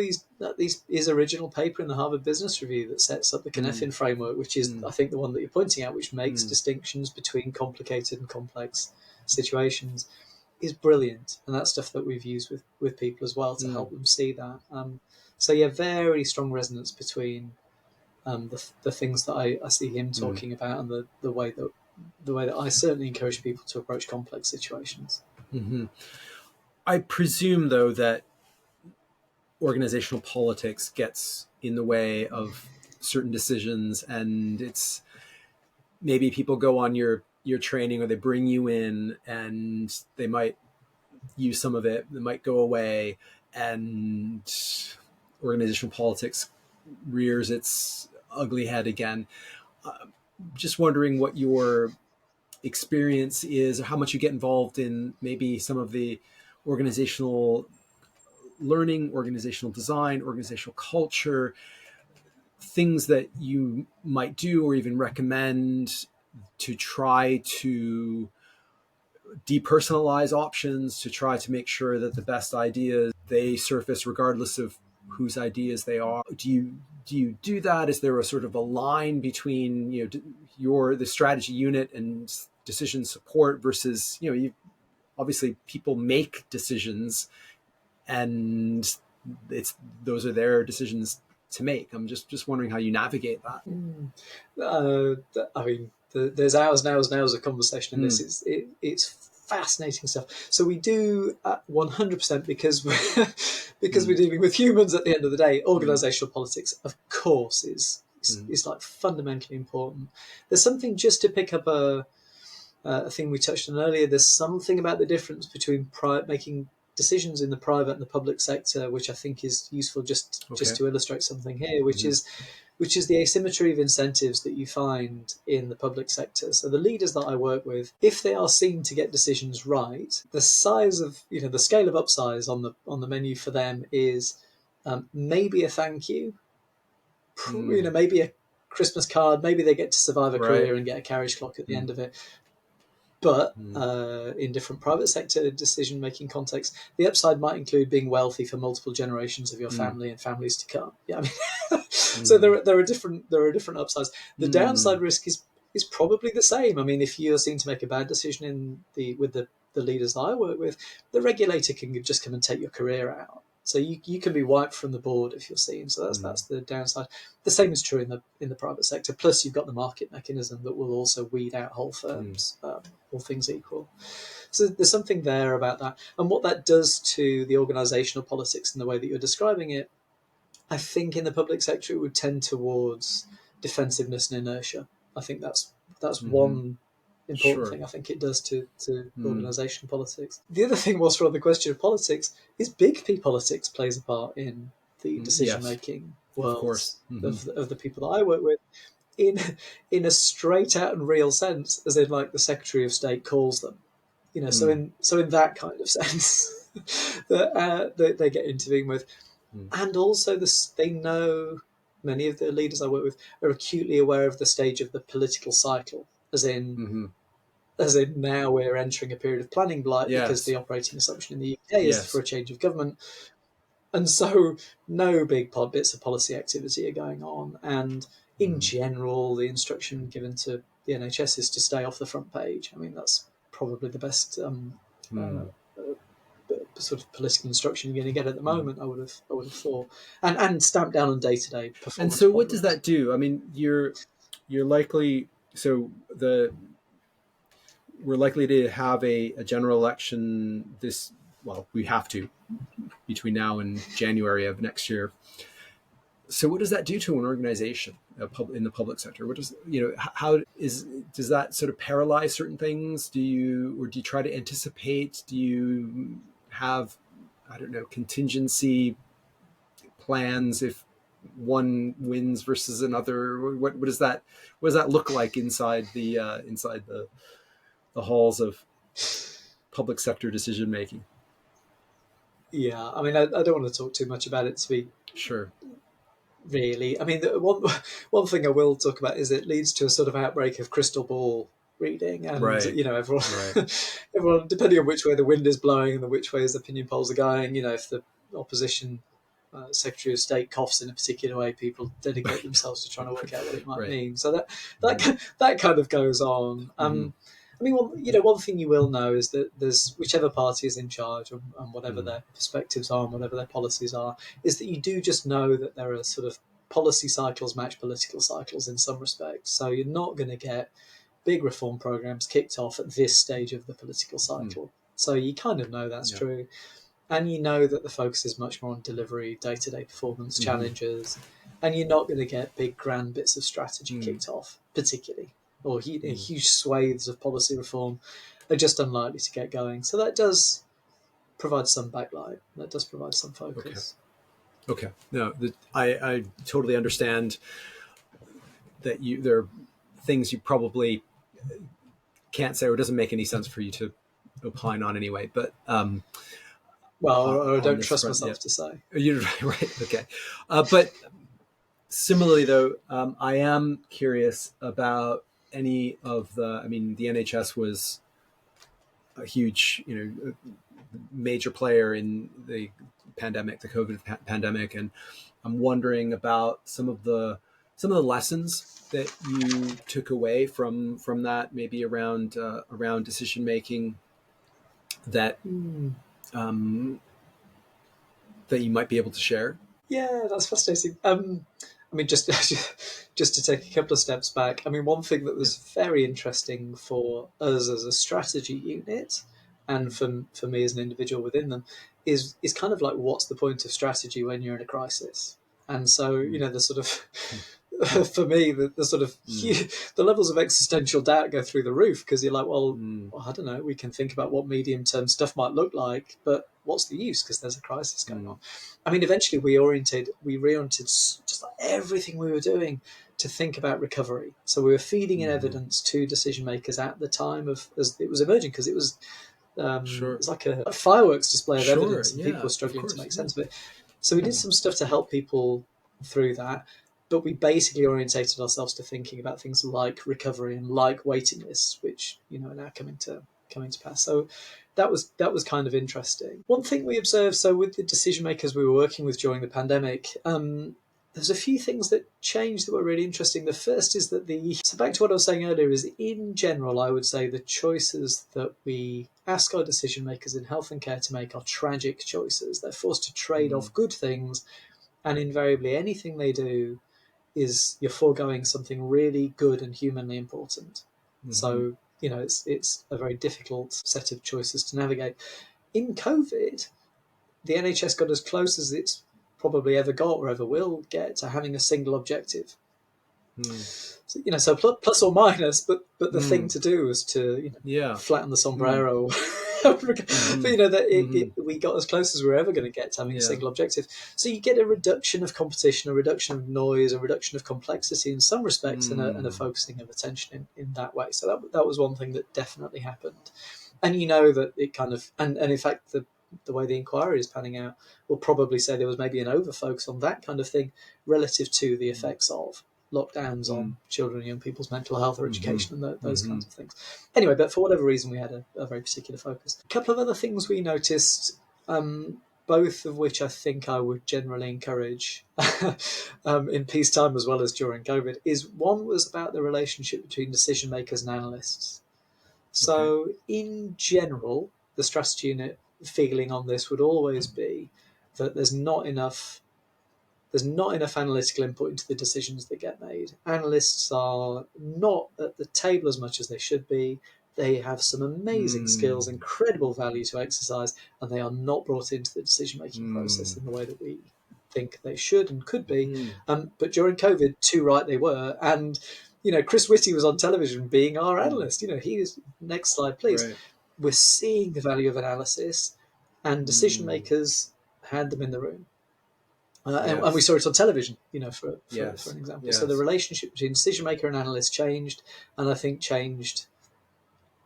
his original paper in the Harvard Business Review that sets up the Cynefin framework, which is I think the one that you're pointing at, which makes distinctions between complicated and complex situations, is brilliant. And that's stuff that we've used with people as well to help them see that. So yeah, very strong resonance between the things that I see him talking about and the way that I certainly encourage people to approach complex situations. I presume, though, that organizational politics gets in the way of certain decisions, and it's maybe people go on your training, or they bring you in and they might use some of it, it might go away, and organizational politics rears its ugly head again. Just wondering what your experience is, or how much you get involved in maybe some of the organizational learning, organizational design, organizational culture, things that you might do or even recommend to try to depersonalize options, to try to make sure that the best ideas, they surface regardless of whose ideas they are. Do you do that? Is there a sort of a line between the strategy unit and decision support versus obviously people make decisions, and those are their decisions to make. I'm just wondering how you navigate that. I mean, there's hours of conversation in this. It's fascinating stuff. So we do 100% because we're dealing with humans at the end of the day. Organizational politics, of course, is Mm. is like fundamentally important. There's something, just to pick up a thing we touched on earlier. There's something about the difference between making decisions in the private and the public sector, which I think is useful just Okay. to illustrate something here, which Mm-hmm. is the asymmetry of incentives that you find in the public sector. So the leaders that I work with, if they are seen to get decisions right, the size of, the scale of upsize on the menu for them is maybe a thank you, Mm. maybe a Christmas card, maybe they get to survive a Right. career and get a carriage clock at the Mm. end of it. But Mm. in different private sector decision-making contexts, the upside might include being wealthy for multiple generations of your Mm. family and families to come. Yeah, I mean, so Mm. there are different upsides. The Mm. downside risk is probably the same. I mean, if you're seen to make a bad decision with the leaders that I work with, the regulator can just come and take your career out. So you can be wiped from the board if you're seen. So Mm. that's the downside. The same is true in the private sector. Plus, you've got the market mechanism that will also weed out whole Mm. firms, all things equal. So there's something there about that, and what that does to the organisational politics in the way that you're describing it. I think in the public sector it would tend towards defensiveness and inertia. I think that's Mm-hmm. one important Sure. thing I think it does to Mm. organisational politics. The other thing, whilst we're on the question of politics, is big P politics plays a part in the Mm. decision Yes, making of world course. Mm-hmm. of the people that I work with, in a straight out and real sense, as in like the Secretary of State calls them. Mm. So in that kind of sense, that they get intervened with, Mm. and also they know, many of the leaders I work with are acutely aware of the stage of the political cycle, Mm-hmm. as in now we're entering a period of planning blight because the Yes. operating assumption in the UK is for Yes. a change of government, and so no big bits of policy activity are going on, and in Mm. general the instruction given to the NHS is to stay off the front page. I mean, that's probably the best uh, Mm. sort of political instruction you're going to get at the Mm. moment. I would have thought, and stamp down on day to day And performance so, what does problems. that do? I mean, you're likely so the we're likely to have a general election this. Well, we have to between now and January of next year. So what does that do to an organization in the public sector? What does how does that sort of paralyze certain things? Do you try to anticipate? Do you have, I don't know, contingency plans if one wins versus another? What does that look like inside the halls of public sector decision making? Yeah, I mean, I don't want to talk too much about it to be Sure. really. I mean, the one thing I will talk about is it leads to a sort of outbreak of crystal ball reading, and Right. everyone, Right. everyone, depending on which way the wind is blowing and which way the opinion polls are going, if the opposition Secretary of State coughs in a particular way, people dedicate themselves to trying to work out what it might Right. mean. So Mm-hmm. that kind of goes on. Mm-hmm. I mean, one thing you will know is that there's whichever party is in charge, and whatever Mm. their perspectives are and whatever their policies are, is that you do just know that there are sort of policy cycles match political cycles in some respects. So you're not going to get big reform programs kicked off at this stage of the political Mm. cycle. So you kind of know that's Yeah. true. And you know that the focus is much more on delivery, day to day performance Mm-hmm. challenges. And you're not going to get big, grand bits of strategy Mm. kicked off, particularly. Or Mm. huge swathes of policy reform are just unlikely to get going. So that does provide some backlight. That does provide some Okay. focus. Okay. No, I totally understand that there are things you probably can't say or doesn't make any sense for you to opine on anyway. But Well, or I on don't this trust front, yeah, myself to say. you're right. Okay. But similarly, though, I am curious about any of the. I mean, the NHS was a huge, major player in the pandemic, the COVID pandemic, and I'm wondering about some of the lessons that you took away from that, maybe around decision making that Hmm. um, that you might be able to share. Yeah, that's fascinating. I mean, just just to take a couple of steps back. I mean, one thing that Yeah. was very interesting for us as a strategy unit, and for me as an individual within them, is kind of like, what's the point of strategy when you're in a crisis? And so Mm. the sort of for me, the sort of the levels of existential doubt go through the roof, because you're like, well, I don't know, we can think about what medium term stuff might look like, but what's the use, because there's a crisis going on. I mean, eventually we reoriented just like everything we were doing to think about recovery. So we were feeding in evidence to decision makers at the time of as it was emerging, because it was Sure. it's like a fireworks display of Sure. evidence, and people Yeah. were Of struggling to course. make Yeah. sense of it. So we did some stuff to help people through that, but we basically orientated ourselves to thinking about things like recovery and like waiting lists, which are now coming to pass. So that was kind of interesting. One thing we observed, so with the decision makers we were working with during the pandemic, there's a few things that changed that were really interesting. The first is that so back to what I was saying earlier, is in general, I would say the choices that we ask our decision makers in health and care to make are tragic choices. They're forced to trade off good things, and invariably anything they do is you're foregoing something really good and humanly important. So, it's a very difficult set of choices to navigate. In COVID, the NHS got as close as it's probably ever got or ever will get to having a single objective. So plus or minus, but the thing to do was to Yeah. flatten the sombrero. But we got as close as we're ever going to get to having a Yeah. single objective. So you get a reduction of competition, a reduction of noise, a reduction of complexity in some respects, and a focusing of attention in that way. So that was one thing that definitely happened. And that it kind of and in fact the way the inquiry is panning out will probably say there was maybe an overfocus on that kind of thing relative to the effects of lockdowns on children and young people's mental health or education and those kinds of things. Anyway, but for whatever reason, we had a very particular focus. A couple of other things we noticed, both of which I think I would generally encourage in peacetime as well as during COVID, is one was about the relationship between decision makers and analysts. So in general, the strategy unit feeling on this would always be that there's not enough analytical input into the decisions that get made. Analysts are not at the table as much as they should be. They have some amazing skills, incredible value to exercise, and they are not brought into the decision-making process in the way that we think they should and could be. But during COVID, too right they were. And, Chris Whitty was on television being our analyst. He is, next slide, please. Right. We're seeing the value of analysis, and decision makers had them in the room. And we saw it on television, for an example. Yes. So the relationship between decision maker and analyst changed, and I think changed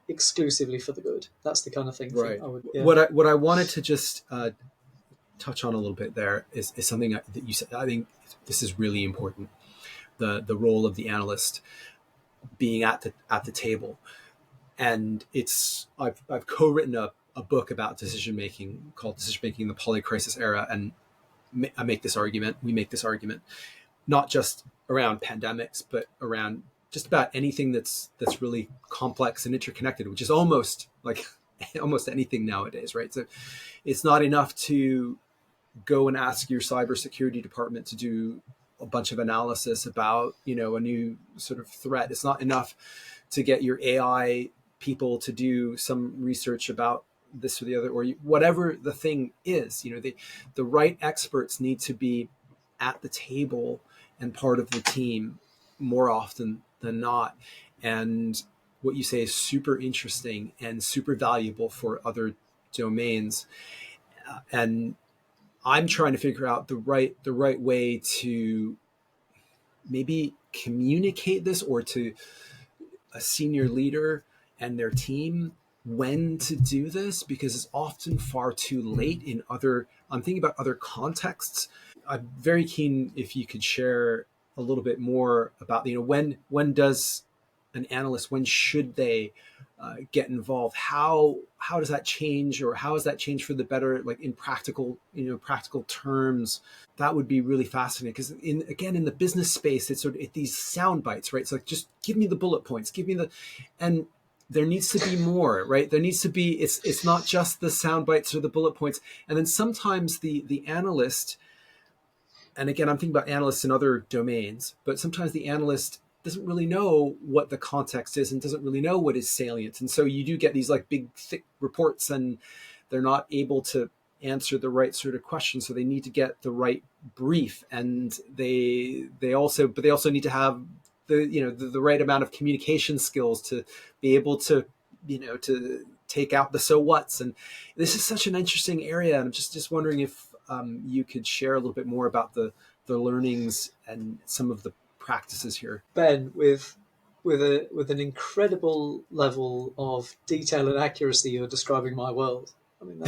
exclusively for the good. That's the kind of thing. Right. I would, What I wanted to just touch on a little bit there is something that you said. I think this is really important. The role of the analyst being at the table, and I've co-written a book about decision making called Decision Making in the Polycrisis Era, and we make this argument, not just around pandemics, but around just about anything that's really complex and interconnected, which is almost like almost anything nowadays, right? So it's not enough to go and ask your cybersecurity department to do a bunch of analysis about, a new sort of threat. It's not enough to get your AI people to do some research about this or the other, or whatever the thing is. The right experts need to be at the table and part of the team more often than not. And what you say is super interesting and super valuable for other domains. And I'm trying to figure out the right way to maybe communicate this, or to a senior leader and their team, when to do this, because it's often far too late in I'm thinking about other contexts. I'm very keen if you could share a little bit more about, when does an analyst, when should they get involved? How does that change, or how has that changed for the better, like in practical terms? That would be really fascinating, because in the business space, it's sort of these sound bites, right? It's like, just give me the bullet points, and there needs to be more, right? There needs to be, it's not just the sound bites or the bullet points. And then sometimes the analyst, and again, I'm thinking about analysts in other domains, but sometimes the analyst doesn't really know what the context is and doesn't really know what is salient. And so you do get these like big, thick reports, and they're not able to answer the right sort of questions, so they need to get the right brief, and they also need to have the right amount of communication skills to be able to to take out the so whats. And this is such an interesting area, and I'm just wondering if you could share a little bit more about the learnings and some of the practices here. Ben, with an incredible level of detail and accuracy, you're describing my world. I mean,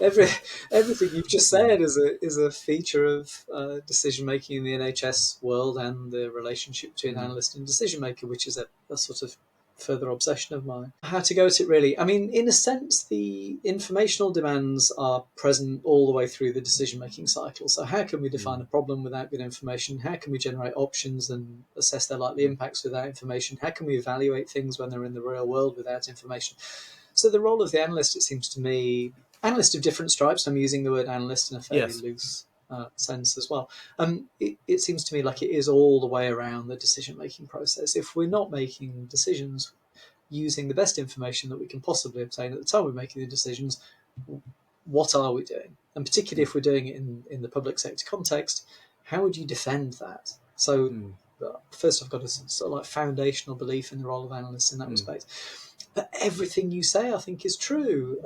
everything you've just said is a feature of decision making in the NHS world, and the relationship between analyst and decision maker, which is a sort of further obsession of mine. How to go at it, really? I mean, in a sense, the informational demands are present all the way through the decision-making cycle. So how can we define a problem without good information? How can we generate options and assess their likely impacts without information? How can we evaluate things when they're in the real world without information? So the role of the analyst, it seems to me, analyst of different stripes, I'm using the word analyst in a fairly loose sense as well. It seems to me like it is all the way around the decision-making process. If we're not making decisions using the best information that we can possibly obtain at the time we're making the decisions, what are we doing? And particularly if we're doing it in the public sector context, how would you defend that? So first, I've got a sort of like foundational belief in the role of analysts in that respect. But everything you say, I think, is true.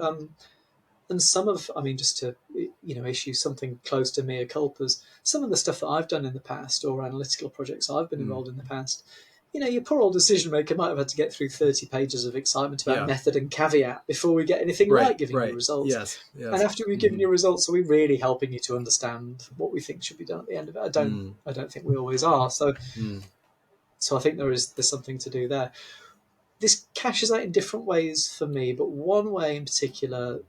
And some of, I mean, just to issue something close to mea culpas, some of the stuff that I've done in the past, or analytical projects I've been involved in the past, your poor old decision maker might have had to get through 30 pages of excitement about method and caveat before we get anything right giving you results. Yes. And after we've given you results, are we really helping you to understand what we think should be done at the end of it? I don't think we always are. So I think there's something to do there. This cashes out in different ways for me, but one way in particular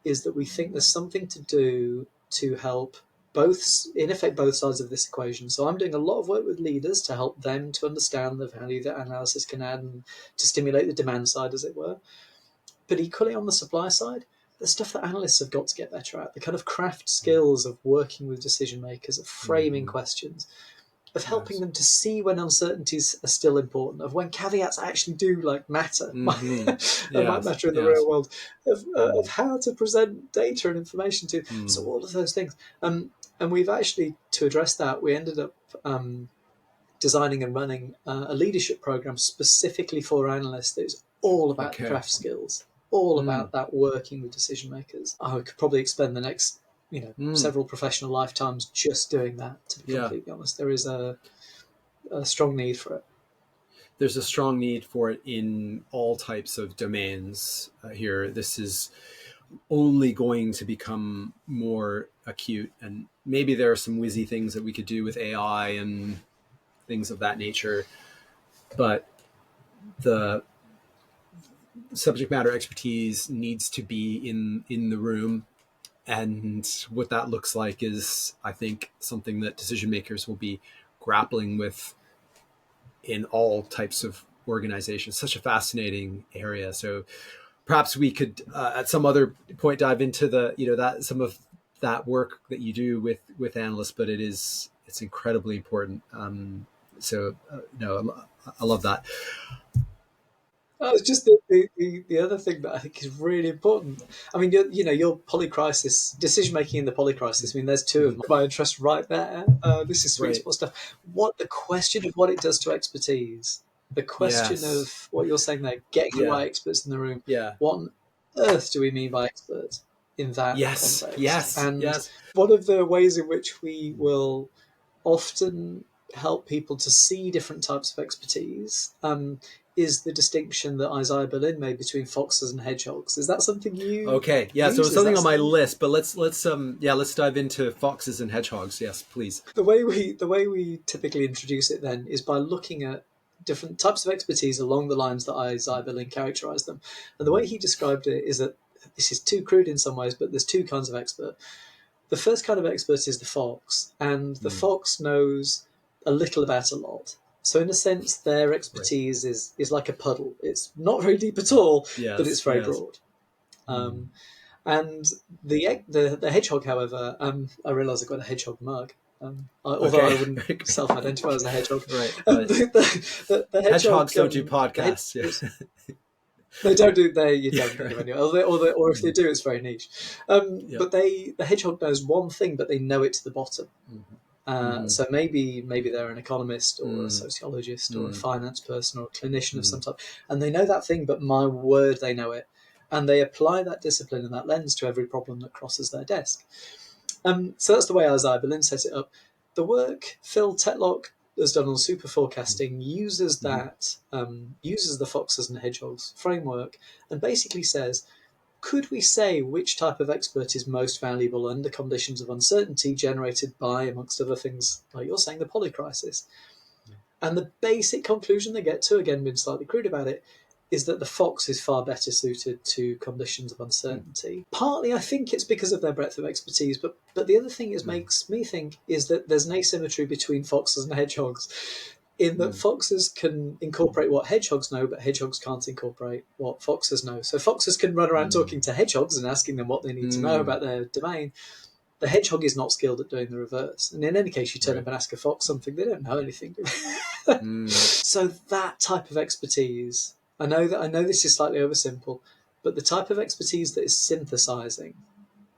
is that we think there's something to do to help both sides of this equation. So I'm doing a lot of work with leaders to help them to understand the value that analysis can add and to stimulate the demand side, as it were. But equally on the supply side, the stuff that analysts have got to get better at, the kind of craft skills of working with decision makers, of framing questions, of helping them to see when uncertainties are still important, of when caveats actually do matter, might matter in the real world, of how to present data and information to. So all of those things. And we've actually, to address that, we ended up designing and running a leadership program specifically for analysts that is all about craft skills, all about that working with decision makers. I could probably expend the next several professional lifetimes just doing that, to be completely honest. There is a strong need for it. There's a strong need for it in all types of domains here. This is only going to become more acute, and maybe there are some whizzy things that we could do with AI and things of that nature, but the subject matter expertise needs to be in the room. And what that looks like is, I think, something that decision makers will be grappling with in all types of organizations. Such a fascinating area. So perhaps we could, at some other point, dive into that some of that work that you do with analysts. But it's incredibly important. I love that. Oh, it's just the other thing that I think is really important. I mean, your polycrisis, decision-making in the polycrisis, I mean, there's two of my interests right there. This is sweet spot stuff. The question of what it does to expertise, the question of what you're saying there, getting the right experts in the room. Yeah. What on earth do we mean by experts in that context? And yes. One of the ways in which we will often help people to see different types of expertise is the distinction that Isaiah Berlin made between foxes and hedgehogs. Is that something you? Okay, yeah. So it's something on my list, but let's dive into foxes and hedgehogs. Yes, please. The way we typically introduce it then is by looking at different types of expertise along the lines that Isaiah Berlin characterized them. And the way he described it is that this is too crude in some ways, but there's two kinds of expert. The first kind of expert is the fox, and the fox knows a little about a lot. So in a sense, their expertise is like a puddle. It's not very deep at all, but it's very broad. And the hedgehog, however, I realise I've got a hedgehog mug. Although I wouldn't self-identify as a hedgehog. Right. The hedgehog, hedgehogs don't do podcasts. They don't do they. You don't get them anyway. Or if they do, it's very niche. Yeah. But the hedgehog knows one thing, but they know it to the bottom. Mm-hmm. So maybe they're an economist or a Mm-hmm. sociologist or a Mm-hmm. finance person or a clinician of some type, and they know that thing. But my word, they know it, and they apply that discipline and that lens to every problem that crosses their desk. So that's the way Isaiah Berlin set it up. The work Phil Tetlock has done on super forecasting uses Mm-hmm. that uses the foxes and hedgehogs framework, and basically says, could we say which type of expert is most valuable under conditions of uncertainty generated by, amongst other things, like you're saying, the polycrisis? And the basic conclusion they get to, again, being slightly crude about it, is that the fox is far better suited to conditions of uncertainty. Partly, I think it's because of their breadth of expertise, but the other thing it makes me think is that there's an asymmetry between foxes and hedgehogs, in that foxes can incorporate what hedgehogs know, but hedgehogs can't incorporate what foxes know. So foxes can run around talking to hedgehogs and asking them what they need to know Mm-hmm. about their domain. The hedgehog is not skilled at doing the reverse. And in any case, you turn Right. up and ask a fox something, they don't know anything. Mm. So that type of expertise, I know this is slightly oversimple, but the type of expertise that is synthesizing,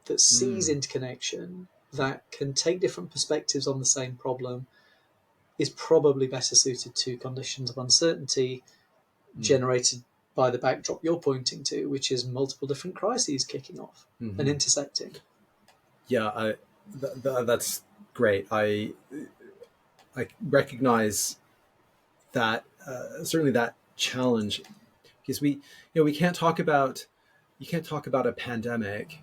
that sees Mm. interconnection, that can take different perspectives on the same problem, is probably better suited to conditions of uncertainty Mm. generated by the backdrop you're pointing to, which is multiple different crises kicking off and Mm-hmm. intersecting. Yeah, that's great. I recognize that certainly that challenge, because we can't talk about you can't talk about a pandemic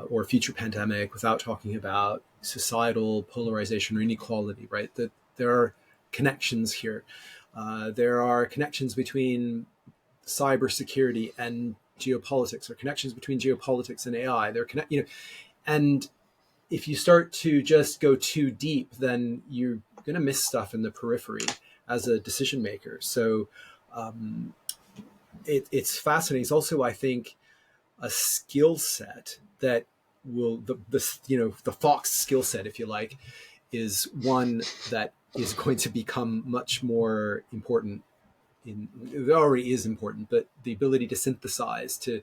or a future pandemic without talking about societal polarization or inequality, right? That there are connections here. There are connections between cybersecurity and geopolitics, or connections between geopolitics and AI. They're and if you start to just go too deep, then you're going to miss stuff in the periphery as a decision maker. So um, it's fascinating. It's also, I think, a skill set that will the fox skill set, if you like, is one that is going to become much more important. It already is important, but the ability to synthesize, to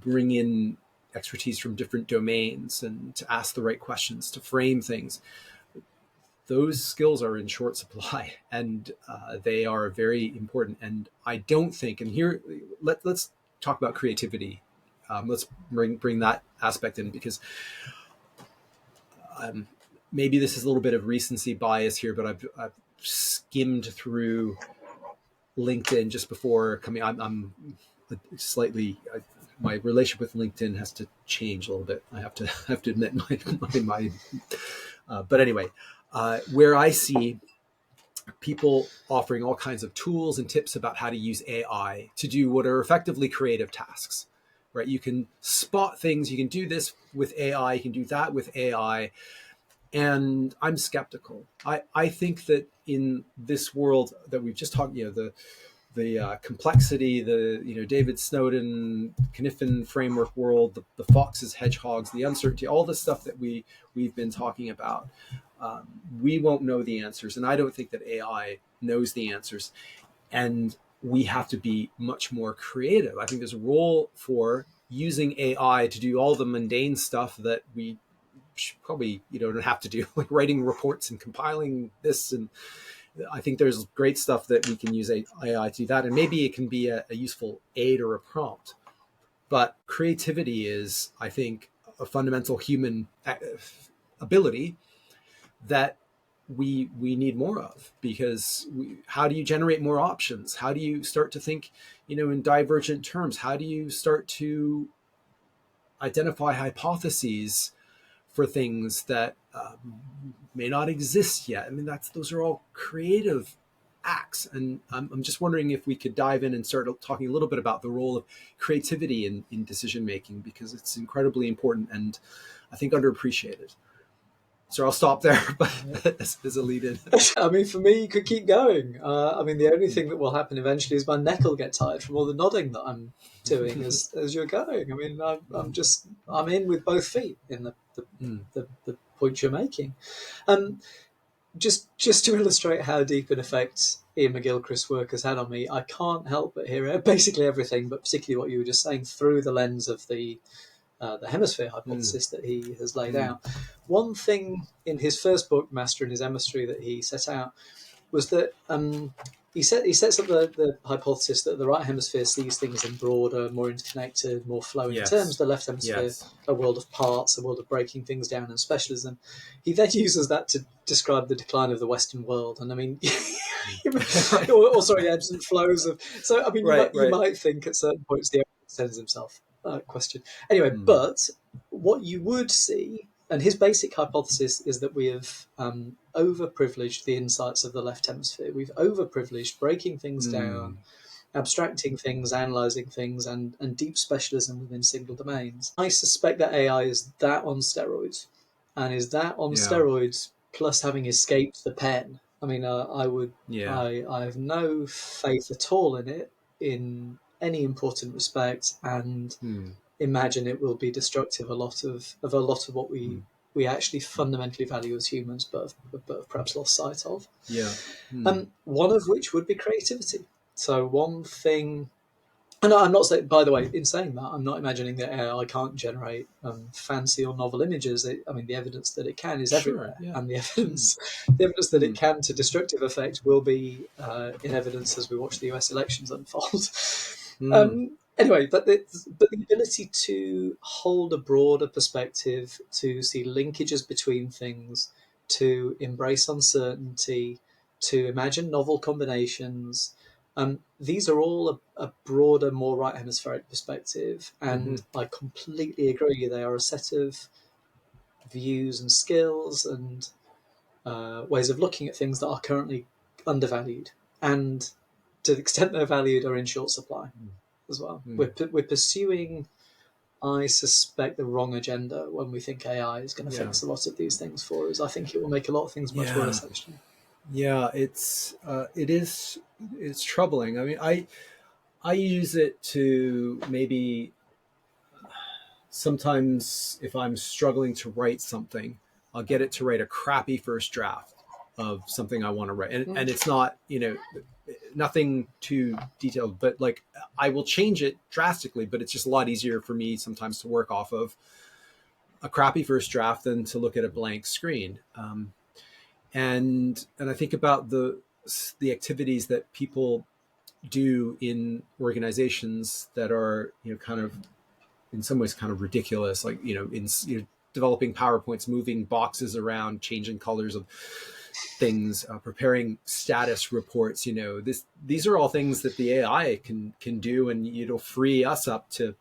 bring in expertise from different domains and to ask the right questions, to frame things, those skills are in short supply, and they are very important. And I don't think, and here let's talk about creativity. Let's bring that aspect in, because um, maybe this is a little bit of recency bias here, but I've skimmed through LinkedIn just before coming. I'm slightly. My relationship with LinkedIn has to change a little bit. I have to admit my but anyway, where I see people offering all kinds of tools and tips about how to use AI to do what are effectively creative tasks, right? You can spot things, you can do this with AI, you can do that with AI. And I'm skeptical. I think that in this world that we've just talked, the complexity, the David Snowden, Kniffen framework world, the foxes, hedgehogs, the uncertainty, all the stuff that we've been talking about. We won't know the answers, and I don't think that AI knows the answers. And we have to be much more creative. I think there's a role for using AI to do all the mundane stuff that we probably don't have to do, like writing reports and compiling this. And I think there's great stuff that we can use AI to do that, and maybe it can be a useful aid or a prompt. But creativity is, I think, a fundamental human ability that we need more of, because how do you generate more options? How do you start to think, in divergent terms? How do you start to identify hypotheses for things that may not exist yet? I mean, those are all creative acts, and I'm just wondering if we could dive in and start talking a little bit about the role of creativity in decision making, because it's incredibly important and I think underappreciated. So I'll stop there, but as a lead in. I mean, for me, you could keep going. I mean, the only thing that will happen eventually is my neck will get tired from all the nodding that I'm doing as you're going. I mean, I'm in with both feet in the point you're making. Um, just to illustrate how deep an effect Ian McGilchrist's work has had on me, I can't help but hear basically everything, but particularly what you were just saying, through the lens of the hemisphere Mm. hypothesis that he has laid Mm. out. One thing in his first book, Mastering His Hemisphere, that he set out was that he sets up the hypothesis that the right hemisphere sees things in broader, more interconnected, more flowing terms. Yes. The left hemisphere, Yes. a world of parts, a world of breaking things down and specialism. He then uses that to describe the decline of the Western world. And I mean, Right. or sorry, ebbs and flows of. So I mean, Right. you Right. might think at certain points the sends himself question. Anyway, Mm. but what you would see, and his basic hypothesis is that we have overprivileged the insights of the left hemisphere. We've overprivileged breaking things Mm. down, abstracting things, analyzing things, and deep specialism within single domains. I suspect that AI is that on steroids, and is that on Yeah. steroids plus having escaped the pen. I mean, Yeah. I have no faith at all in it in any important respect, and Mm. imagine it will be destructive of a lot of what Mm. we actually fundamentally value as humans, but have perhaps lost sight of. Yeah. Mm. One of which would be creativity. So one thing, and I'm not saying, by the way, in saying that, I'm not imagining that AI can't generate fancy or novel images. I mean, the evidence that it can is Sure. everywhere, Yeah. and Mm. the evidence that it Mm. can to destructive effect will be in evidence as we watch the US elections unfold. Mm. Anyway, but the ability to hold a broader perspective, to see linkages between things, to embrace uncertainty, to imagine novel combinations. These are all a broader, more right hemispheric perspective, Hmm. and I completely agree. They are a set of views and skills and ways of looking at things that are currently undervalued, and to the extent they're valued, are in short supply as well. Mm. We're pursuing, I suspect, the wrong agenda when we think AI is going to Yeah. fix a lot of these things for us. I think it will make a lot of things much Yeah. worse, actually. Yeah. It is it's troubling. I mean, I use it to maybe sometimes if I'm struggling to write something, I'll get it to write a crappy first draft of something I want to write. And Mm. it's not, nothing too detailed, but like I will change it drastically, but it's just a lot easier for me sometimes to work off of a crappy first draft than to look at a blank screen. And I think about the activities that people do in organizations that are, kind of in some ways kind of ridiculous, like developing PowerPoints, moving boxes around, changing colors of things, preparing status reports. These are all things that the AI can do, and it'll free us up to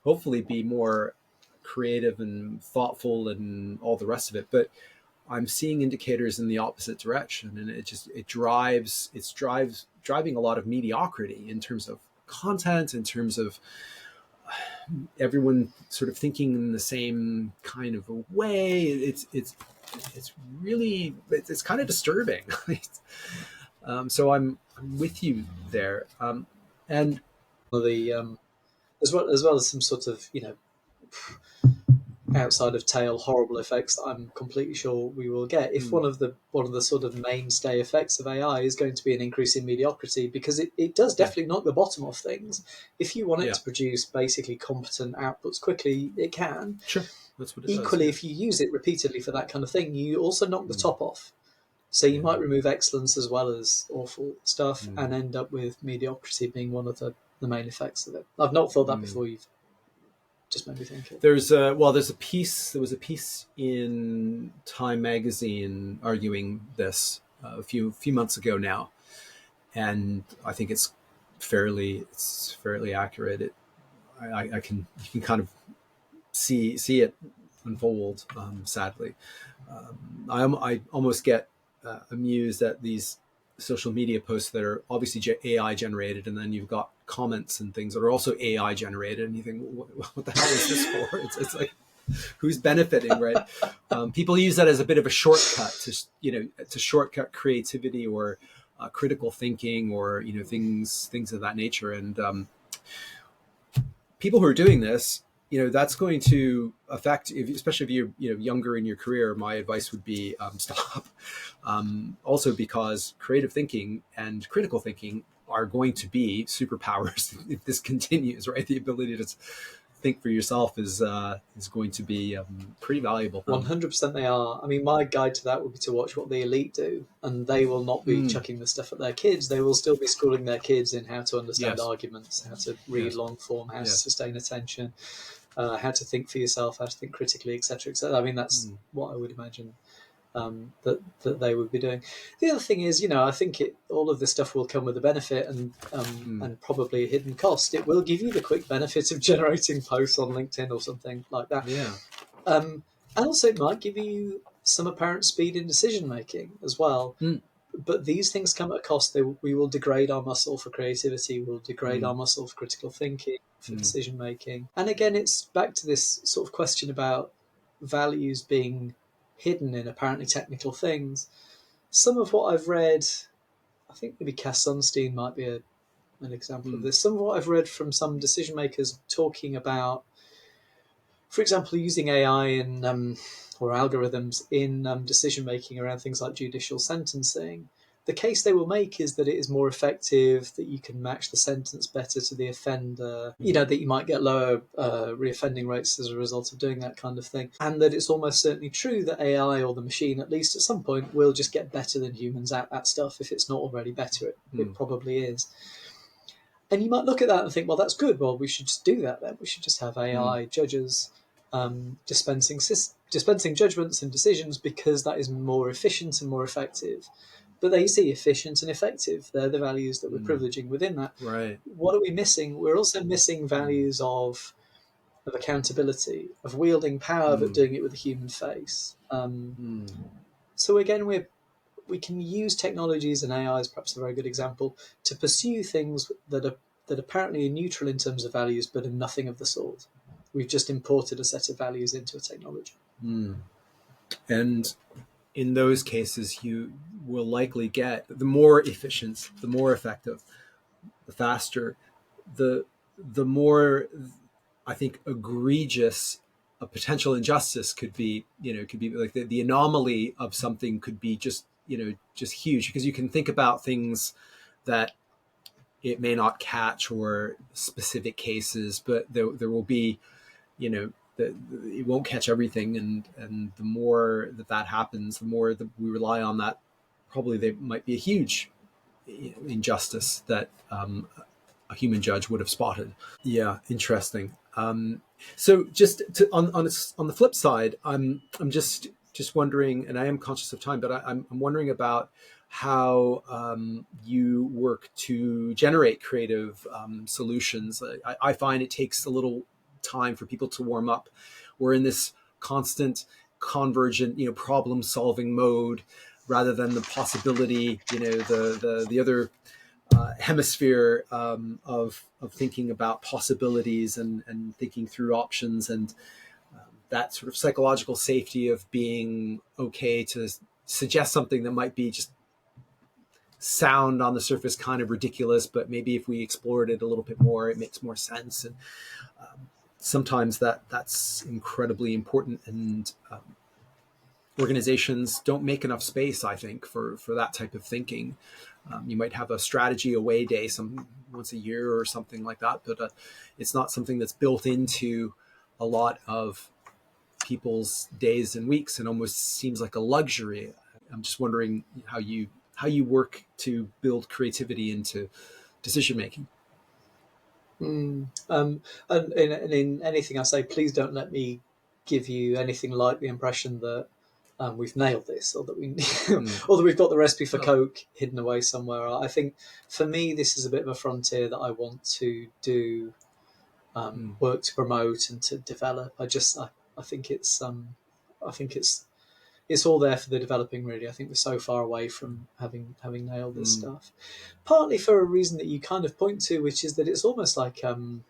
hopefully be more creative and thoughtful and all the rest of it. But I'm seeing indicators in the opposite direction, and it's driving a lot of mediocrity in terms of content, in terms of everyone sort of thinking in the same kind of a way. It's really it's kind of disturbing. So I'm with you there, and The as well as some sort of outside of tail horrible effects that I'm completely sure we will get. If mm, one of the sort of mainstay effects of AI is going to be an increase in mediocrity, because it does yeah, definitely knock the bottom off things. If you want it yeah, to produce basically competent outputs quickly, it can. sure, that's what it does. Equally, Yeah, if you use it repeatedly for that kind of thing, you also knock the mm, top off. So you yeah, might remove excellence as well as awful stuff mm, and end up with mediocrity being one of the main effects of it. I've not thought that mm. before. You've just made me think it. There was a piece in Time magazine arguing this a few months ago now, and I think it's fairly accurate. I can you can kind of see it unfold. Sadly, I almost get amused at these social media posts that are obviously AI generated, and then you've got comments and things that are also AI generated, and you think, what the hell is this for? It's like, who's benefiting, right? People use that as a bit of a shortcut to shortcut creativity or critical thinking, or things of that nature. And people who are doing this that's going to affect, especially if you're younger in your career. My advice would be stop. Also, because creative thinking and critical thinking are going to be superpowers if this continues. Right, the ability to think for yourself is going to be pretty valuable. 100% they are. I mean, my guide to that would be to watch what the elite do, and they will not be Mm, chucking the stuff at their kids. They will still be schooling their kids in how to understand yes, arguments, how to read yes, long form, how to yes. sustain attention, how to think for yourself, how to think critically, etc., etc. I mean, that's Mm, what I would imagine that they would be doing. The other thing is, I think all of this stuff will come with a benefit mm, and probably a hidden cost. It will give you the quick benefit of generating posts on LinkedIn or something like that. yeah. And also, it might give you some apparent speed in decision making as well. Mm, But these things come at a cost. We will degrade our muscle for creativity. We'll degrade mm, our muscle for critical thinking, for mm, decision making. And again, it's back to this sort of question about values being hidden in apparently technical things. Some of what I've read, I think maybe Cass Sunstein might be an example of mm, this. Some of what I've read from some decision makers talking about, for example, using AI in or algorithms in decision making around things like judicial sentencing, the case they will make is that it is more effective, that you can match the sentence better to the offender, that you might get lower reoffending rates as a result of doing that kind of thing, and that it's almost certainly true that AI or the machine, at least at some point, will just get better than humans at that stuff. If it's not already better, it mm, probably is. And you might look at that and think, well, that's good. Well, we should just do that then. We should just have mm, AI judges dispensing judgments and decisions because that is more efficient and more effective. But there you see, efficient and effective. They're the values that we're mm. privileging within that. Right. What are we missing? We're also missing Mm, values of accountability, of wielding power but mm, doing it with a human face. mm, So again, we can use technologies, and AI is perhaps a very good example, to pursue things that apparently are neutral in terms of values, but are nothing of the sort. We've just imported a set of values into a technology. mm. And in those cases, you will likely get the more efficient, the more effective, the faster, the more, I think, egregious a potential injustice could be. Could be like the anomaly of something could be just huge, because you can think about things that it may not catch, or specific cases, but there will be, that it won't catch everything, and the more that happens, the more that we rely on that, probably there might be a huge injustice that a human judge would have spotted. Yeah, interesting. So just on the flip side, I'm just wondering, and I am conscious of time, but I'm wondering about how you work to generate creative solutions. I find it takes a little time for people to warm up. We're in this constant convergent, problem solving mode, rather than the possibility, the other hemisphere of thinking about possibilities, and thinking through options, and that sort of psychological safety of being okay to suggest something that might be just sound on the surface kind of ridiculous, but maybe if we explored it a little bit more, it makes more sense. And sometimes that's incredibly important, and organizations don't make enough space, I think, for that type of thinking. You might have a strategy away day once a year or something like that, but it's not something that's built into a lot of people's days and weeks, and almost seems like a luxury. I'm just wondering how you work to build creativity into decision making. And in anything I say, please don't let me give you anything like the impression that we've nailed this, or that we Mm. or that we've got the recipe for Oh. Coke hidden away somewhere. I think for me, this is a bit of a frontier that I want to do Mm. work to promote and to develop. I think I think it's all there for the developing. Really, I think we're so far away from having nailed this Mm. stuff. Partly for a reason that you kind of point to, which is that it's almost like I don't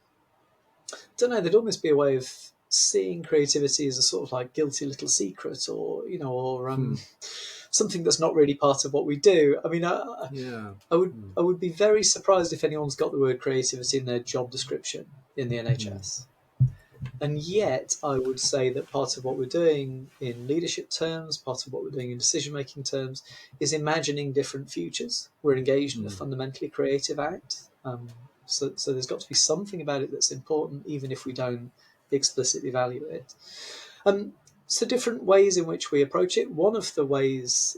know. There'd almost be a way of seeing creativity as a sort of like guilty little secret, or Hmm. something that's not really part of what we do. I mean, Yeah. Mm. I would be very surprised if anyone's got the word creativity in their job description in the Mm. NHS. And yet, I would say that part of what we're doing in leadership terms, part of what we're doing in decision making terms, is imagining different futures. We're engaged in a Mm. fundamentally creative act. So there's got to be something about it that's important, even if we don't explicitly value it. Um, so different ways in which we approach it. One of the ways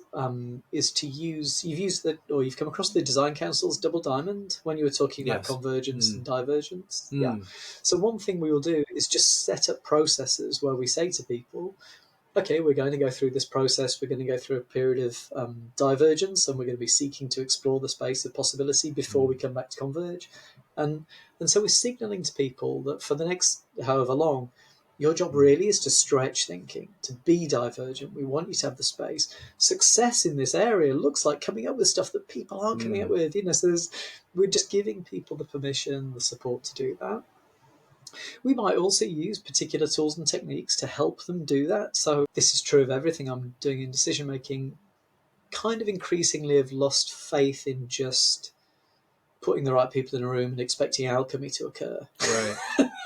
is to use, you've used the, or you've come across the Design Council's double diamond when you were talking about Yes. convergence Mm. and divergence. Yeah. Mm. So one thing we will do is just set up processes where we say to people, okay, we're going to go through this process. We're going to go through a period of divergence, and we're going to be seeking to explore the space of possibility before Mm. we come back to converge. And and so we're signaling to people that for the next however long, your job Mm. really is to stretch thinking, to be divergent. We want you to have the space. Success in this area looks like coming up with stuff that people aren't coming up Mm. with. So we're just giving people the permission, the support to do that. We might also use particular tools and techniques to help them do that. So, this is true of everything I'm doing in decision making. Kind of increasingly have lost faith in just putting the right people in a room and expecting alchemy to occur. Right.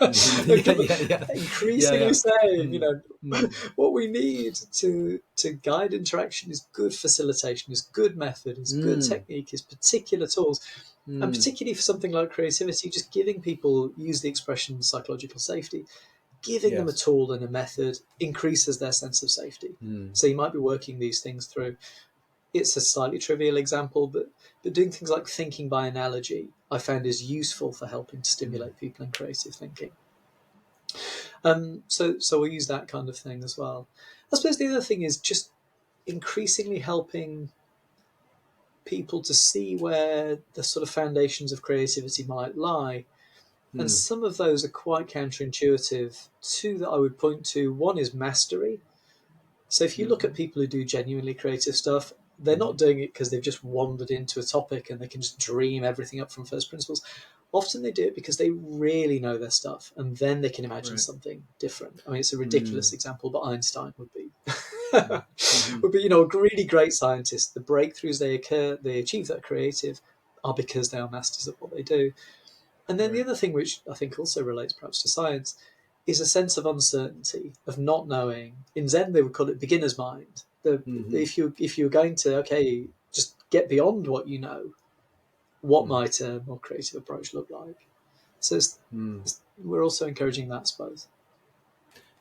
Mhm. Yeah, yeah, yeah, yeah, Increasingly yeah. saying, Mm. Mm. what we need to guide interaction is good facilitation, is good method, is good Mm. technique, is particular tools. And Mm. particularly for something like creativity, just giving people, use the expression psychological safety, giving them a Yes. tool and a method increases their sense of safety. Mm. So you might be working these things through. It's a slightly trivial example, but doing things like thinking by analogy, I found is useful for helping to Mm. stimulate people in creative thinking. So we'll use that kind of thing as well. I suppose the other thing is just increasingly helping people to see where the sort of foundations of creativity might lie. And Mm. some of those are quite counterintuitive. Two that I would point to, one is mastery. So if you look at Mm. people who do genuinely creative stuff, they're not Mm. doing it because they've just wandered into a topic and they can just dream everything up from first principles. Often they do it because they really know their stuff and then they can imagine Right. something different. I mean, it's a Mm. ridiculous example, but Einstein would be. Mm. Mhm. would be, a really great scientist. The breakthroughs they achieve that are creative are because they are masters of what they do. And then the Right. other thing, which I think also relates perhaps to science, is a sense of uncertainty, of not knowing. In Zen, they would call it beginner's mind. Mhm. If you're going to just get beyond what you know, what Mm. might a more creative approach look like? So Mm. we're also encouraging that, I suppose.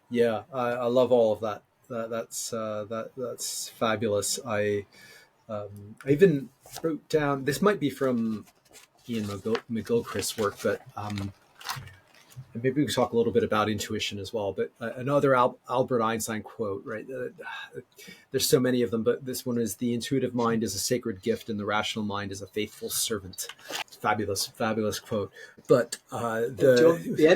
Yeah, I love all of that. That's fabulous. I even wrote down. This might be from Ian McGilchrist's work, but and maybe we can talk a little bit about intuition as well. But another Albert Einstein quote, right? There's so many of them, but this one is: "The intuitive mind is a sacred gift, and the rational mind is a faithful servant." Fabulous, fabulous quote. But Yeah, do you want, the the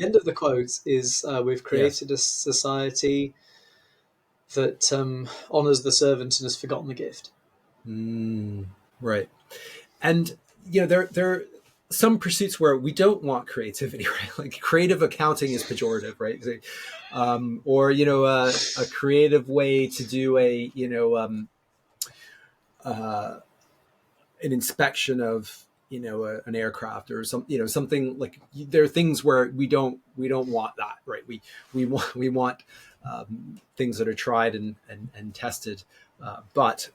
end of the quote is we've yes, created a society that honours the servant and has forgotten the gift. mm, right. And there are some pursuits where we don't want creativity, right? Like creative accounting is pejorative, right? Or a creative way to do uh, an inspection of an aircraft or something like. There are things where we don't want that, right? We want things that are tried and tested, but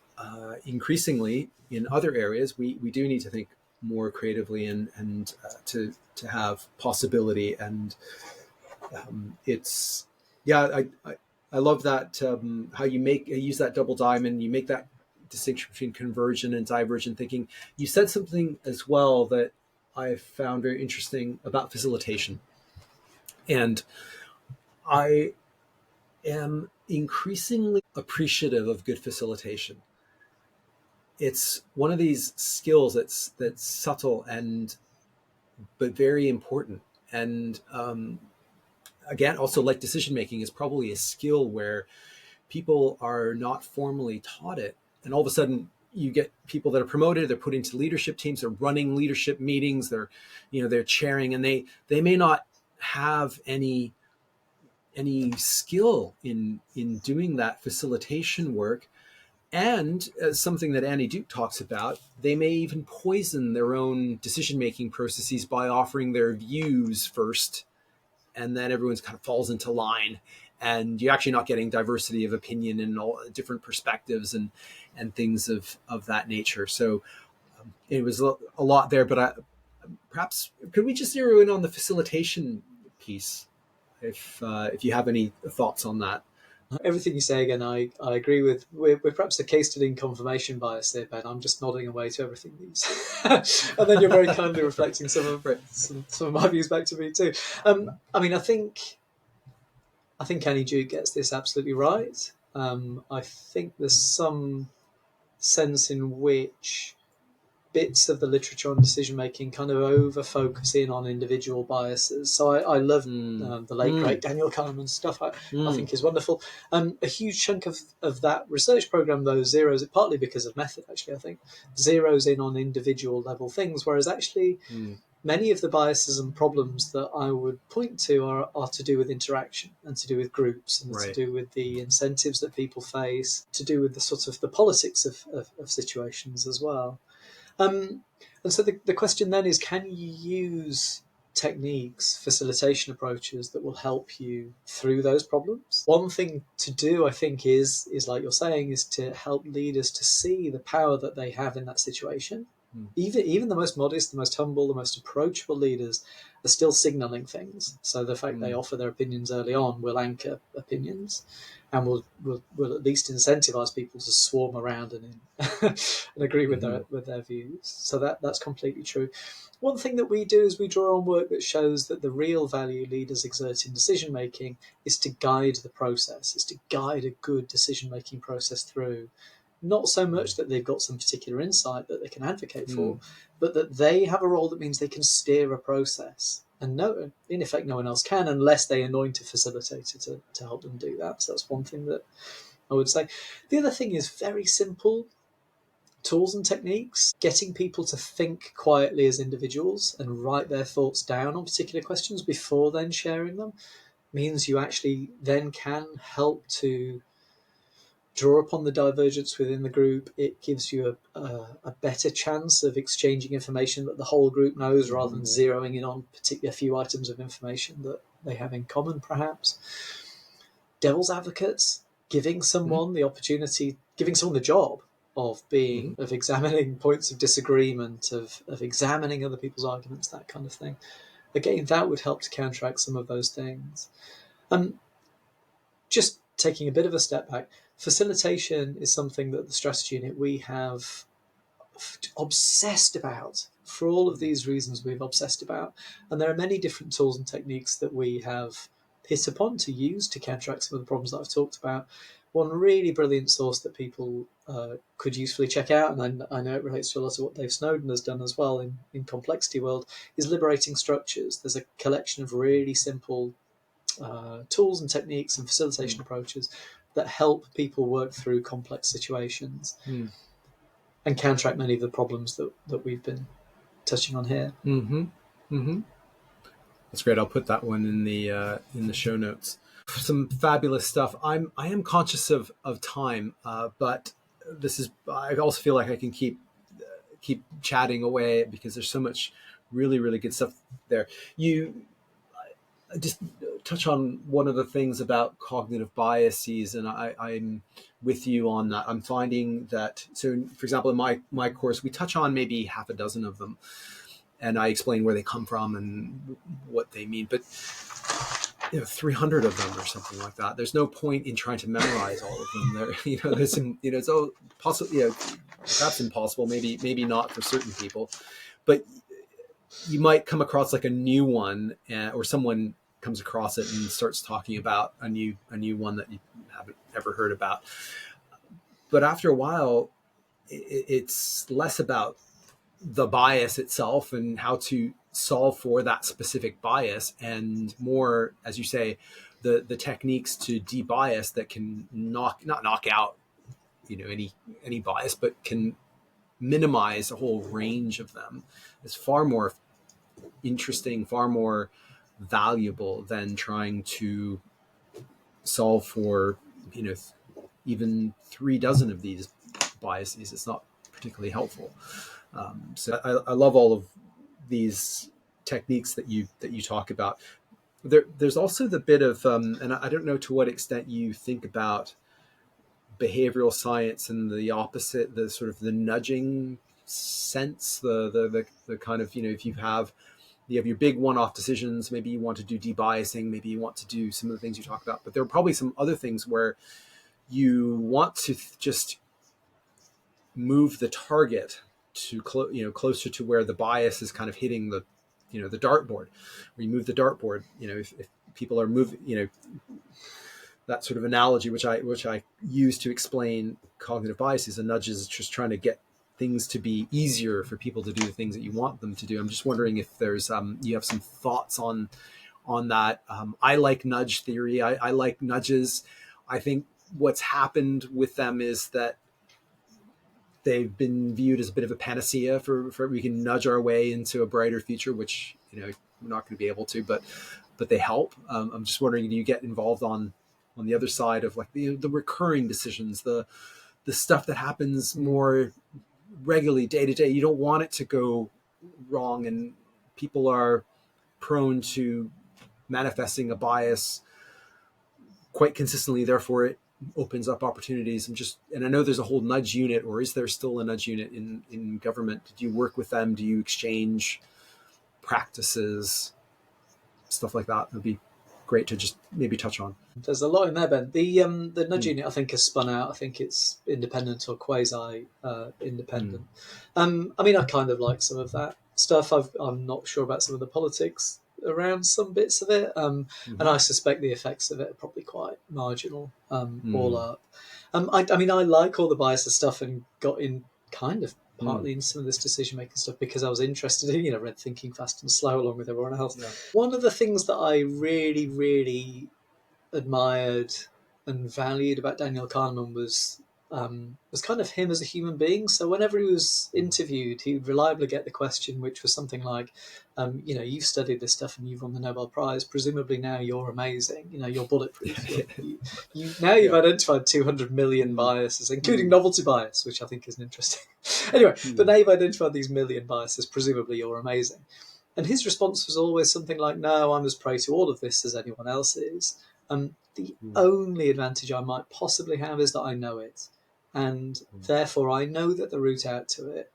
increasingly in other areas we do need to think more creatively and to have possibility. And it's yeah, I love that, how you use that double diamond. You make that distinction between convergent and divergent thinking. You said something as well that I found very interesting about facilitation, and I am increasingly appreciative of good facilitation. It's one of these skills that's subtle and but very important. And again, also, like decision making is probably a skill where people are not formally taught it, and all of a sudden you get people that are promoted, they're put into leadership teams, they're running leadership meetings, they're chairing, and they may not have any skill in doing that facilitation work. And something that Annie Duke talks about, they may even poison their own decision making processes by offering their views first and then everyone's kind of falls into line, and you're actually not getting diversity of opinion and all different perspectives and things of that nature. So it was a lot there, but perhaps could we just zero in on the facilitation piece, if you have any thoughts on that? Everything you say again, I agree with. We're perhaps a case study in confirmation bias there, Ben. I'm just nodding away to everything that you say. And then you're very kindly reflecting Right. some of my views back to me too. I mean, I think Annie Duke gets this absolutely right. I think there's some sense in which bits of the literature on decision making kind of over focus in on individual biases. So I love Mm. the late great Daniel Kahneman's stuff. I Mm. think is wonderful. A huge chunk of that research program though zeroes it partly because of method. Actually, I think zeroes in on individual level things, whereas actually Mm. many of the biases and problems that I would point to are to do with interaction and to do with groups and to Right. do with the incentives that people face, to do with the sort of the politics of situations as well. Um, and so the question then is, can you use techniques, facilitation approaches that will help you through those problems? One thing to do, I think, is like you're saying, is to help leaders to see the power that they have in that situation. Mm. Even the most modest, the most humble, the most approachable leaders are still signaling things. So the fact they Mm. offer their opinions early on will anchor opinions and will at least incentivize people to swarm around and agree with Mm-hmm. their views. So that's completely true. One thing that we do is we draw on work that shows that the real value leaders exert in decision making is to guide the process, is to guide a good decision making process through. Not so much that they've got some particular insight that they can advocate for, Mm. but that they have a role that means they can steer a process. And no, in effect, no one else can unless they anoint a facilitator to help them do that. So that's one thing that I would say. The other thing is very simple tools and techniques. Getting people to think quietly as individuals and write their thoughts down on particular questions before then sharing them means you actually then can help to draw upon the divergence within the group. It gives you a better chance of exchanging information that the whole group knows rather Mm-hmm. than zeroing in on a few items of information that they have in common, perhaps. Devil's advocates, giving Mm-hmm. someone the opportunity, giving someone the job Mm-hmm. of examining points of disagreement, of examining other people's arguments, that kind of thing. Again, that would help to counteract some of those things. Um, just taking a bit of a step back, facilitation is something that the strategy unit we have obsessed about for all of these reasons we've obsessed about. And there are many different tools and techniques that we have hit upon to use to counteract some of the problems that I've talked about. One really brilliant source that people could usefully check out, and I know it relates to a lot of what Dave Snowden has done as well in Complexity World, is Liberating Structures. There's a collection of really simple tools and techniques and facilitation approaches that help people work through complex situations Mm-hmm. and counteract many of the problems that we've been touching on here. Mm-hmm. Mm-hmm. That's great. I'll put that one in the show notes. Some fabulous stuff. I am conscious of time, but this is. I also feel like I can keep chatting away because there's so much really good stuff there. You just touch on one of the things about cognitive biases, and I'm with you on that. I'm finding that. So, for example, in my course, we touch on maybe half a dozen of them, and I explain where they come from and what they mean. But 300 of them or something like that. There's no point in trying to memorize all of them. There, there's some, it's all possible, perhaps impossible, maybe not for certain people, but you might come across like a new one, or someone comes across it and starts talking about a new one that you haven't ever heard about. But after a while, it's less about the bias itself and how to solve for that specific bias, and more, as you say, the techniques to debias that can not knock out any bias, but can minimize a whole range of them. Is far more interesting, far more valuable than trying to solve for even 3 dozen of these biases. It's not particularly helpful. So I love all of these techniques that you talk about. there's also the bit of, and I don't know to what extent you think about behavioral science and the opposite, the sort of the nudging sense, the kind of, if you have your big one-off decisions, maybe you want to do debiasing, maybe you want to do some of the things you talk about, but there are probably some other things where you want to just move the target to closer to where the bias is kind of hitting the dartboard, where you move the dartboard, if people are moving, that sort of analogy, which I use to explain cognitive biases and nudges, is just trying to get things to be easier for people to do the things that you want them to do. I'm just wondering if there's you have some thoughts on that. I like nudge theory. I like nudges. I think what's happened with them is that they've been viewed as a bit of a panacea for we can nudge our way into a brighter future, which we're not going to be able to, but they help. I'm just wondering, do you get involved on the other side of like the recurring decisions, the stuff that happens more regularly, day to day? You don't want it to go wrong, and people are prone to manifesting a bias quite consistently. Therefore, it opens up opportunities. And I know there's a whole nudge unit, or is there still a nudge unit in government? Do you work with them? Do you exchange practices, stuff like that? It'd be great to just maybe touch on. There's a lot in there, Ben. The nudge Mm. unit, I think, has spun out. I think it's independent or quasi independent. Mm. I mean, I kind of like some of that stuff. I'm not sure about some of the politics around some bits of it, and I suspect the effects of it are probably quite marginal, all up. I mean, I like all the biases stuff and got in kind of partly in some of this decision making stuff because I was interested in, read Thinking Fast and Slow along with everyone else. Yeah. One of the things that I really, really admired and valued about Daniel Kahneman was kind of him as a human being. So whenever he was interviewed, he would reliably get the question, which was something like, you've studied this stuff and you've won the Nobel Prize. Presumably now you're amazing. You're bulletproof. Now you've identified 200 million biases, including novelty bias, which I think is an interesting. Anyway, but now you've identified these million biases. Presumably you're amazing. And his response was always something like, "No, I'm as prey to all of this as anyone else is. The only advantage I might possibly have is that I know it. And therefore, I know that the route out to it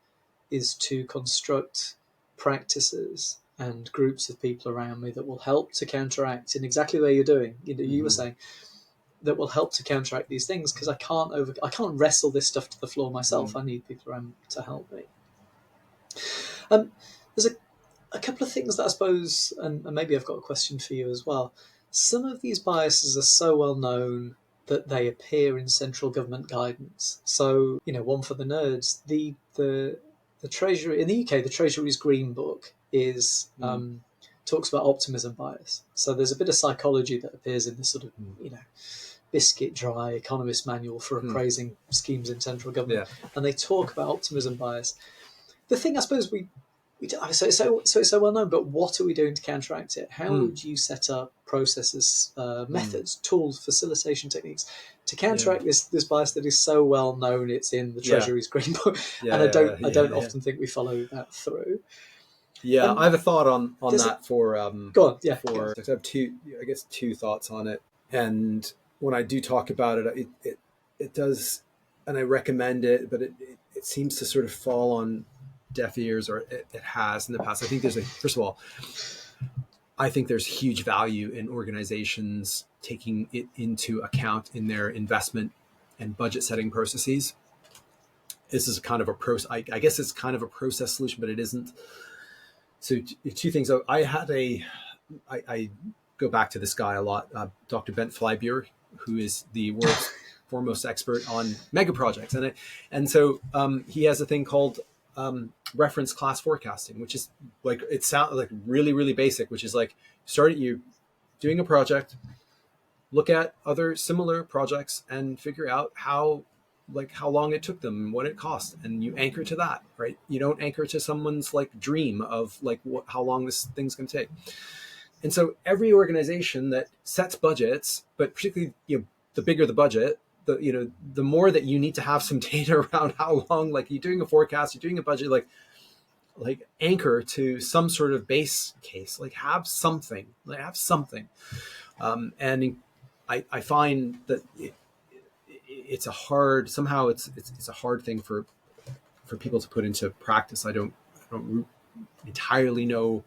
is to construct practices and groups of people around me that will help to counteract in exactly the way you're doing. You were saying that will help to counteract these things because I can't wrestle this stuff to the floor myself. I need people around to help me." There's a couple of things that I suppose, and maybe I've got a question for you as well. Some of these biases are so well known that they appear in central government guidance. So, one for the nerds, the Treasury in the UK, the Treasury's Green Book is talks about optimism bias. So there's a bit of psychology that appears in this sort of biscuit dry economist manual for appraising schemes in central government, and they talk about optimism bias. The thing I suppose we so it's so well known, but what are we doing to counteract it? How would you set up processes, methods, tools, facilitation techniques to counteract this bias that is so well known? It's in the Treasury's Green Book, and I don't often think we follow that through. Yeah, I have a thought on that for go on. Yeah, I have two thoughts on it, and when I do talk about it, it does, and I recommend it, but it seems to sort of fall on deaf ears, or it has in the past. I think first of all, I think there's huge value in organizations taking it into account in their investment and budget setting processes. This is kind of I guess it's kind of a process solution, but it isn't. So two things. I go back to this guy a lot, Dr. Bent Flybuer, who is the world's foremost expert on mega projects, and so he has a thing called reference class forecasting, which is like, it sounds like really, really basic, which is like you doing a project, look at other similar projects and figure out how long it took them and what it cost, and you anchor to that, right? You don't anchor to someone's like dream of like how long this thing's going to take. And so every organization that sets budgets, but particularly the bigger the budget, the more that you need to have some data around how long, like you're doing a forecast, you're doing a budget, like like anchor to some sort of base case, like have something, and I find that it's a hard, somehow it's a hard thing for people to put into practice. I don't entirely know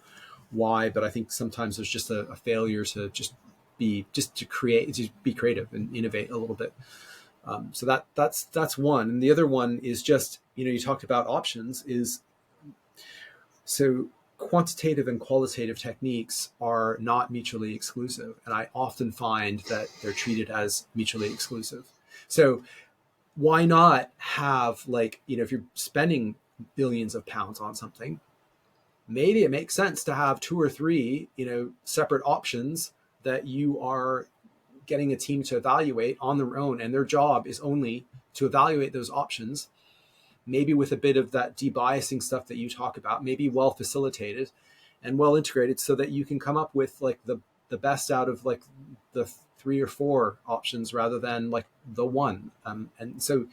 why, but I think sometimes there's just a failure to just be creative and innovate a little bit. So that's one, and the other one is just, you talked about options. Is so quantitative and qualitative techniques are not mutually exclusive, and I often find that they're treated as mutually exclusive. So why not have, like, if you're spending billions of pounds on something, maybe it makes sense to have two or three, separate options that you are getting a team to evaluate on their own, and their job is only to evaluate those options, maybe with a bit of that debiasing stuff that you talk about, maybe well facilitated and well integrated, so that you can come up with like the best out of like the three or four options rather than like the one. And so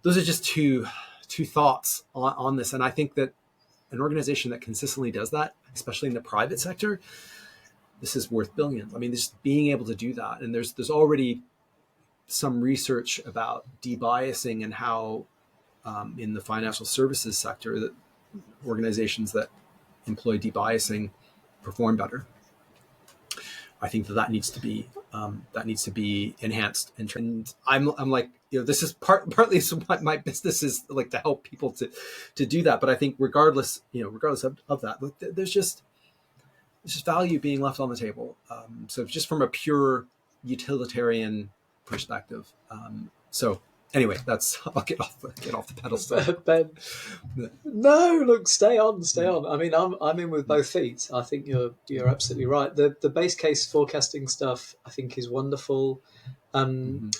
those are just two thoughts on this. And I think that an organization that consistently does that, especially in the private sector, this is worth billions. I mean, just being able to do that. And there's already some research about debiasing and how in the financial services sector that organizations that employ debiasing perform better. I think that needs to be enhanced. And I'm like, this is partly my business is like to help people to do that. But I think regardless of that, there's just value being left on the table. So just from a pure utilitarian perspective. So anyway, I'll get off the pedestal. Ben, no, look, stay on. I mean, I'm in with both feet. I think you're absolutely right. The base case forecasting stuff I think is wonderful. Mm-hmm.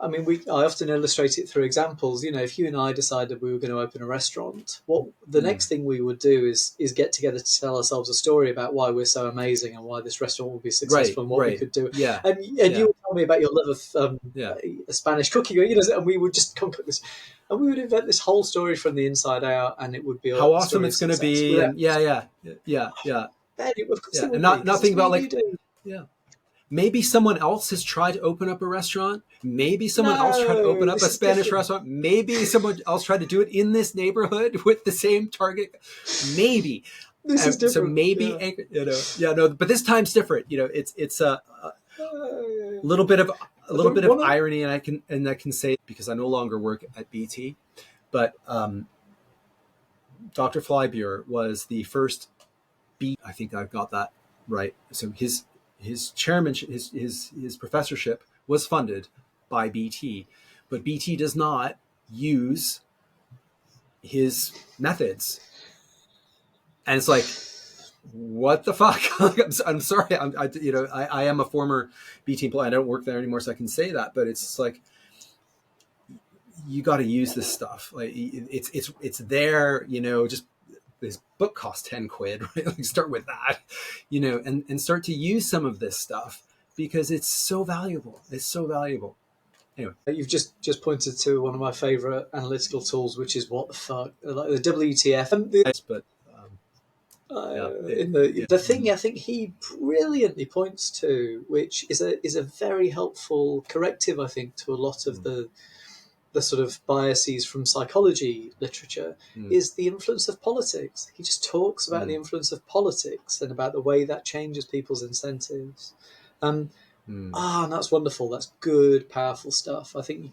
I mean, I often illustrate it through examples. If you and I decided we were going to open a restaurant, what the next thing we would do is get together to tell ourselves a story about why we're so amazing and why this restaurant will be successful, and what we could do. Yeah. And you would tell me about your love of Spanish cooking, and we would just concoct this, and we would invent this whole story from the inside out, and it would be how awesome it's going to be. And yeah. Ben, of course, and nothing about like maybe someone else has tried to open up a restaurant. Maybe someone else tried to open up a Spanish restaurant. Maybe someone else tried to do it in this neighborhood with the same target. Maybe. This is different. So maybe, but this time's different. It's a little bit of irony, and I can say, because I no longer work at BT, but Dr. Flybuer was the first I think I've got that right. So his chairmanship, his professorship was funded by BT, but BT does not use his methods. And it's like, what the fuck? I'm sorry. I am a former BT employee. I don't work there anymore, so I can say that. But it's like, you got to use this stuff. Like it's there. Just this book costs 10 quid, right? Like start with that, and start to use some of this stuff because it's so valuable. It's so valuable. Anyway, you've just pointed to one of my favorite analytical tools, which is what the fuck, like the WTF. But the thing I think he brilliantly points to, which is a very helpful corrective, I think, to a lot of the sort of biases from psychology literature, is the influence of politics. He just talks about the influence of politics and about the way that changes people's incentives. And that's wonderful. That's good, powerful stuff. I think you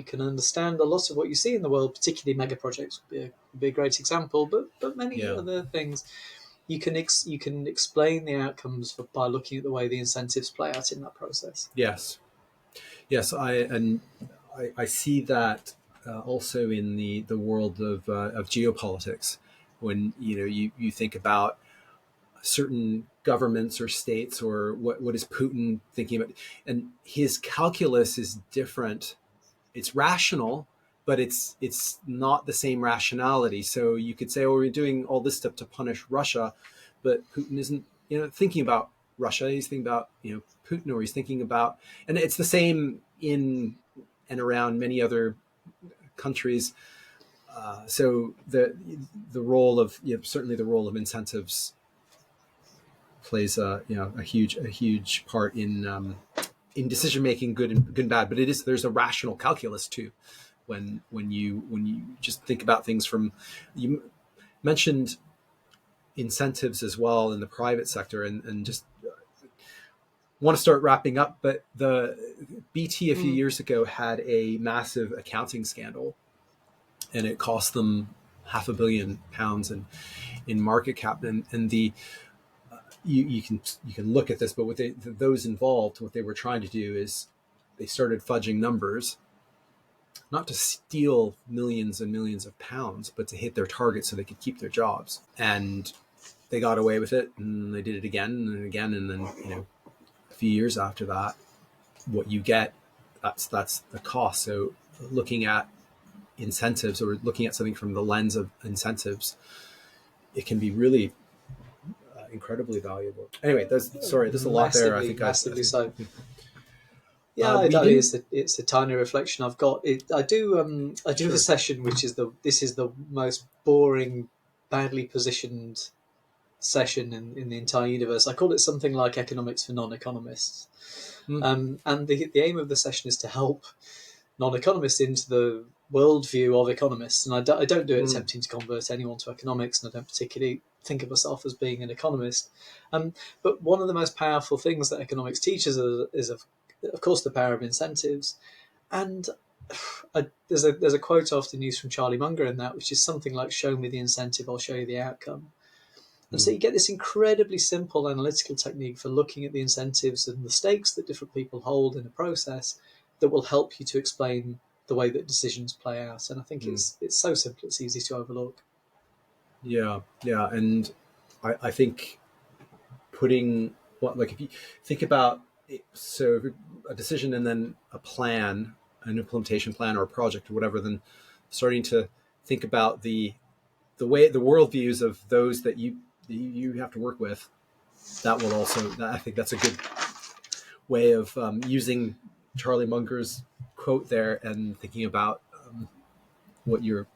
can understand a lot of what you see in the world, particularly mega projects would be a great example, but many other things. You can explain the outcomes by looking at the way the incentives play out in that process. Yes, I see that also in the world of geopolitics, when you think about certain governments or states, or what is Putin thinking about, and his calculus is different. It's rational, but it's not the same rationality. So you could say, we're doing all this stuff to punish Russia, but Putin isn't thinking about Russia. He's thinking about Putin, or he's thinking about, and it's the same in and around many other countries. So the role of certainly the role of incentives plays a huge part in decision making, good and bad. But there's a rational calculus too when you just think about things from you mentioned incentives as well in the private sector, and just want to start wrapping up. But the BT a few Mm. years ago had a massive accounting scandal, and it cost them £500 million in market cap. And the you can look at this, but those involved, what they were trying to do is they started fudging numbers, not to steal millions and millions of pounds, but to hit their target so they could keep their jobs. And they got away with it, and they did it again and again, and then a few years after that, what you get, that's the cost. So looking at incentives, or looking at something from the lens of incentives, it can be really incredibly valuable. Anyway, there's a lot there. I Massively, think I massively so. think Yeah, I we mean, didn't. it's a tiny reflection I've got. I do a Sure. session which is this is the most boring, badly positioned session in the entire universe. I call it something like economics for non-economists. Mm, And the aim of the session is to help non-economists into the worldview of economists. And I don't do it mm, attempting to convert anyone to economics, and I don't particularly think of myself as being an economist. Um, but one of the most powerful things that economics teaches is of course, the power of incentives. And there's a quote I often use from Charlie Munger in that, which is something like, "Show me the incentive, I'll show you the outcome." And so mm. you get this incredibly simple analytical technique for looking at the incentives and the stakes that different people hold in a process that will help you to explain the way that decisions play out. And I think Mm. it's so simple, it's easy to overlook. Yeah, yeah, and I think putting what, like, if you think about it, so a decision and then a plan, an implementation plan or a project or whatever, then starting to think about the way the worldviews of those that you have to work with. That will also, I think that's a good way of using Charlie Munger's quote there and thinking about what your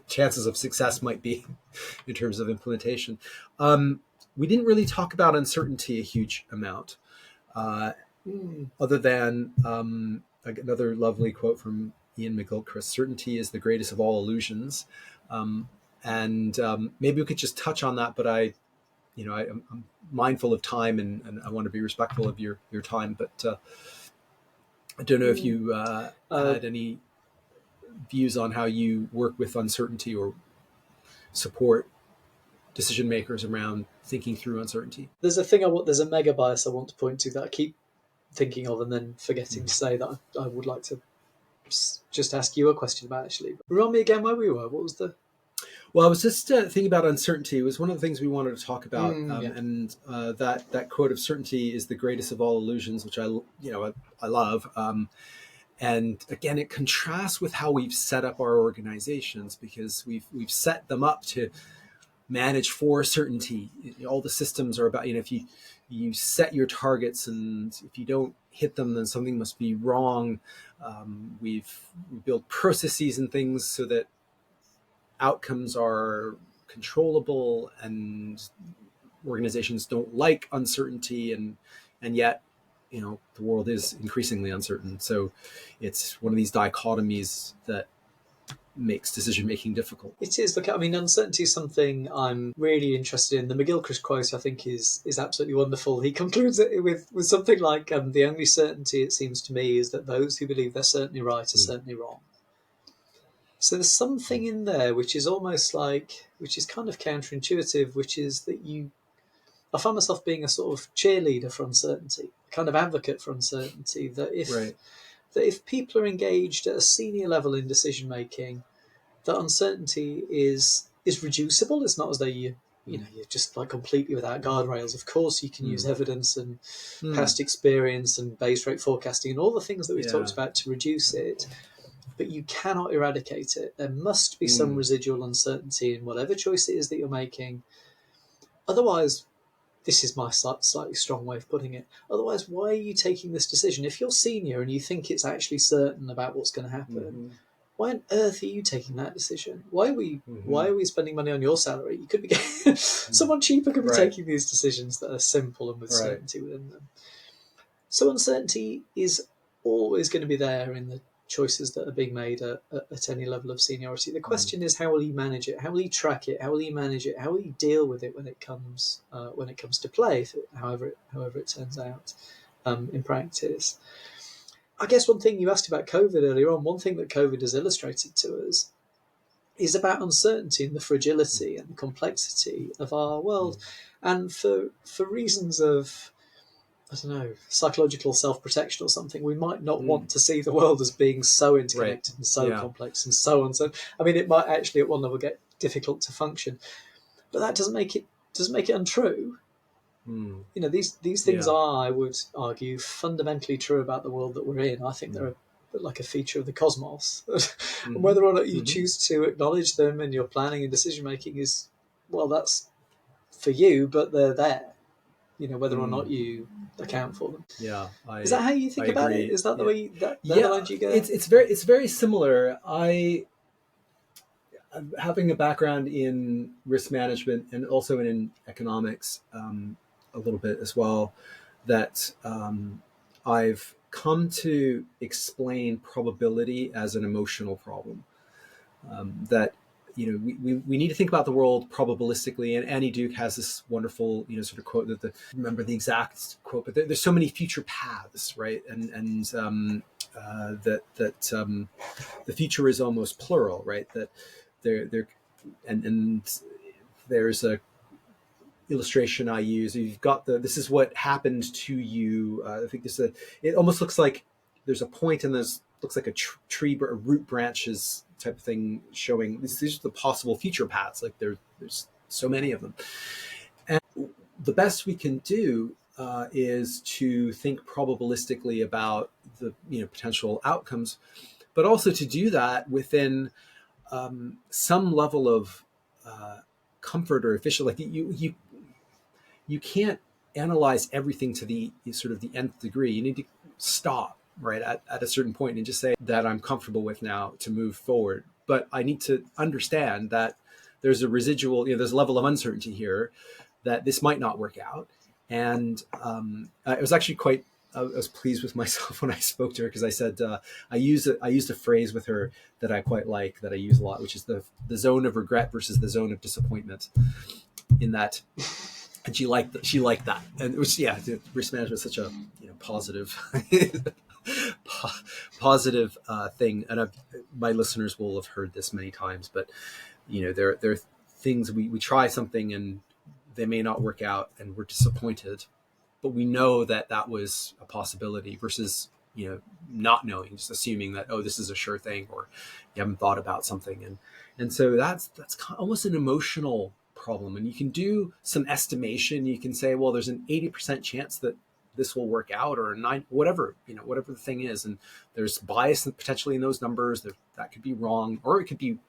chances of success might be in terms of implementation. We didn't really talk about uncertainty a huge amount, uh, Mm. other than another lovely quote from Ian McGilchrist: "Certainty is the greatest of all illusions." And maybe we could just touch on that, but I'm mindful of time, and I want to be respectful of your time. But I don't know if Mm. you Uh, had any views on how you work with uncertainty or support decision makers around thinking through uncertainty. there's a mega bias I want to point to that I keep thinking of and then forgetting Mm. to say that I would like to just ask you a question about, actually. Remind me again where we were. What was the? Well, I was just thinking about uncertainty. It was one of the things we wanted to talk about, Yeah. and that quote of "certainty is the greatest of all illusions," which I love. And again, it contrasts with how we've set up our organizations, because we've set them up to manage for certainty. All the systems are about, if you set your targets, and if you don't hit them, then something must be wrong. We built processes and things so that outcomes are controllable, and organizations don't like uncertainty, and yet the world is increasingly uncertain. So it's one of these dichotomies that makes decision making difficult. It is. Look, I mean, uncertainty is something I'm really interested in. The McGilchrist quote, I think, is absolutely wonderful. He concludes it with something like, "The only certainty, it seems to me, is that those who believe they're certainly right are Mm. certainly wrong." So there's something in there which is almost like, which is kind of counterintuitive, which is that I find myself being a sort of cheerleader for uncertainty, a kind of advocate for uncertainty. Right. That if people are engaged at a senior level in decision making, that uncertainty is reducible. It's not as though Mm. you're just like completely without guardrails. Of course, you can use Mm. evidence and Mm. past experience and base rate forecasting and all the things that we've talked Yeah. about to reduce it, but you cannot eradicate it. There must be some Mm. residual uncertainty in whatever choice it is that you're making. Otherwise, this is my slightly strong way of putting it. Otherwise, why are you taking this decision? If you're senior and you think it's actually certain about what's going to happen, Mm-hmm. why on earth are you taking that decision? Why Mm-hmm. are we spending money on your salary? You could be getting someone cheaper could be Right. taking these decisions that are simple and with Right. certainty within them. So uncertainty is always going to be there in the choices that are being made at any level of seniority. The Mm. question is, how will you manage it? How will you track it? How will you manage it? How will you deal with it when it comes to play? However it turns out in practice. I guess one thing you asked about COVID earlier on. One thing that COVID has illustrated to us is about uncertainty and the fragility and the complexity of our world, Mm. and for reasons of, I don't know, psychological self-protection or something, we might not Mm. want to see the world as being so Right. interconnected and so Yeah. complex and so uncertain. I mean, it might actually at one level get difficult to function, but that doesn't make it untrue. Mm. You know, these things Yeah. are, I would argue, fundamentally true about the world that we're in. I think Mm. they're like a feature of the cosmos, and Mm-hmm. whether or not you Mm-hmm. choose to acknowledge them in your planning and decision making is, well, that's for you, but they're there. You know, whether or not Mm. you account for them. Yeah. Is that how you I think about it? agree. Is that the Yeah. way that they're the Yeah. lines you go? It's very similar. Having a background in risk management and also in economics, a little bit as well, that I've come to explain probability as an emotional problem. That we need to think about the world probabilistically, and Annie Duke has this wonderful sort of quote that remember the exact quote, but there's so many future paths, right? That the future is almost plural, right? That there and there's a illustration I use. You've got this is what happened to you. I think it almost looks like there's a point and there's looks like a tree or root branches type of thing showing these are the possible future paths. Like there's so many of them. And the best we can do is to think probabilistically about the potential outcomes, but also to do that within some level of uh, comfort or efficient. Like you can't analyze everything to the sort of the nth degree. You need to stop right at a certain point and just say that I'm comfortable with now to move forward. But I need to understand that there's a residual, there's a level of uncertainty here that this might not work out. And I was actually I was pleased with myself when I spoke to her because I said I used a phrase with her that I quite like, that I use a lot, which is the zone of regret versus the zone of disappointment. In that, and she liked that, and it was risk management is such a positive positive thing, and my listeners will have heard this many times, but there are things we try something and they may not work out and we're disappointed, but we know that that was a possibility versus not knowing, just assuming that, oh, this is a sure thing, or you haven't thought about something. And so that's almost an emotional problem. And you can do some estimation. You can say, well, there's an 80% chance that this will work out, or a 9, whatever whatever the thing is. And there's bias potentially in those numbers. That could be wrong, or it could be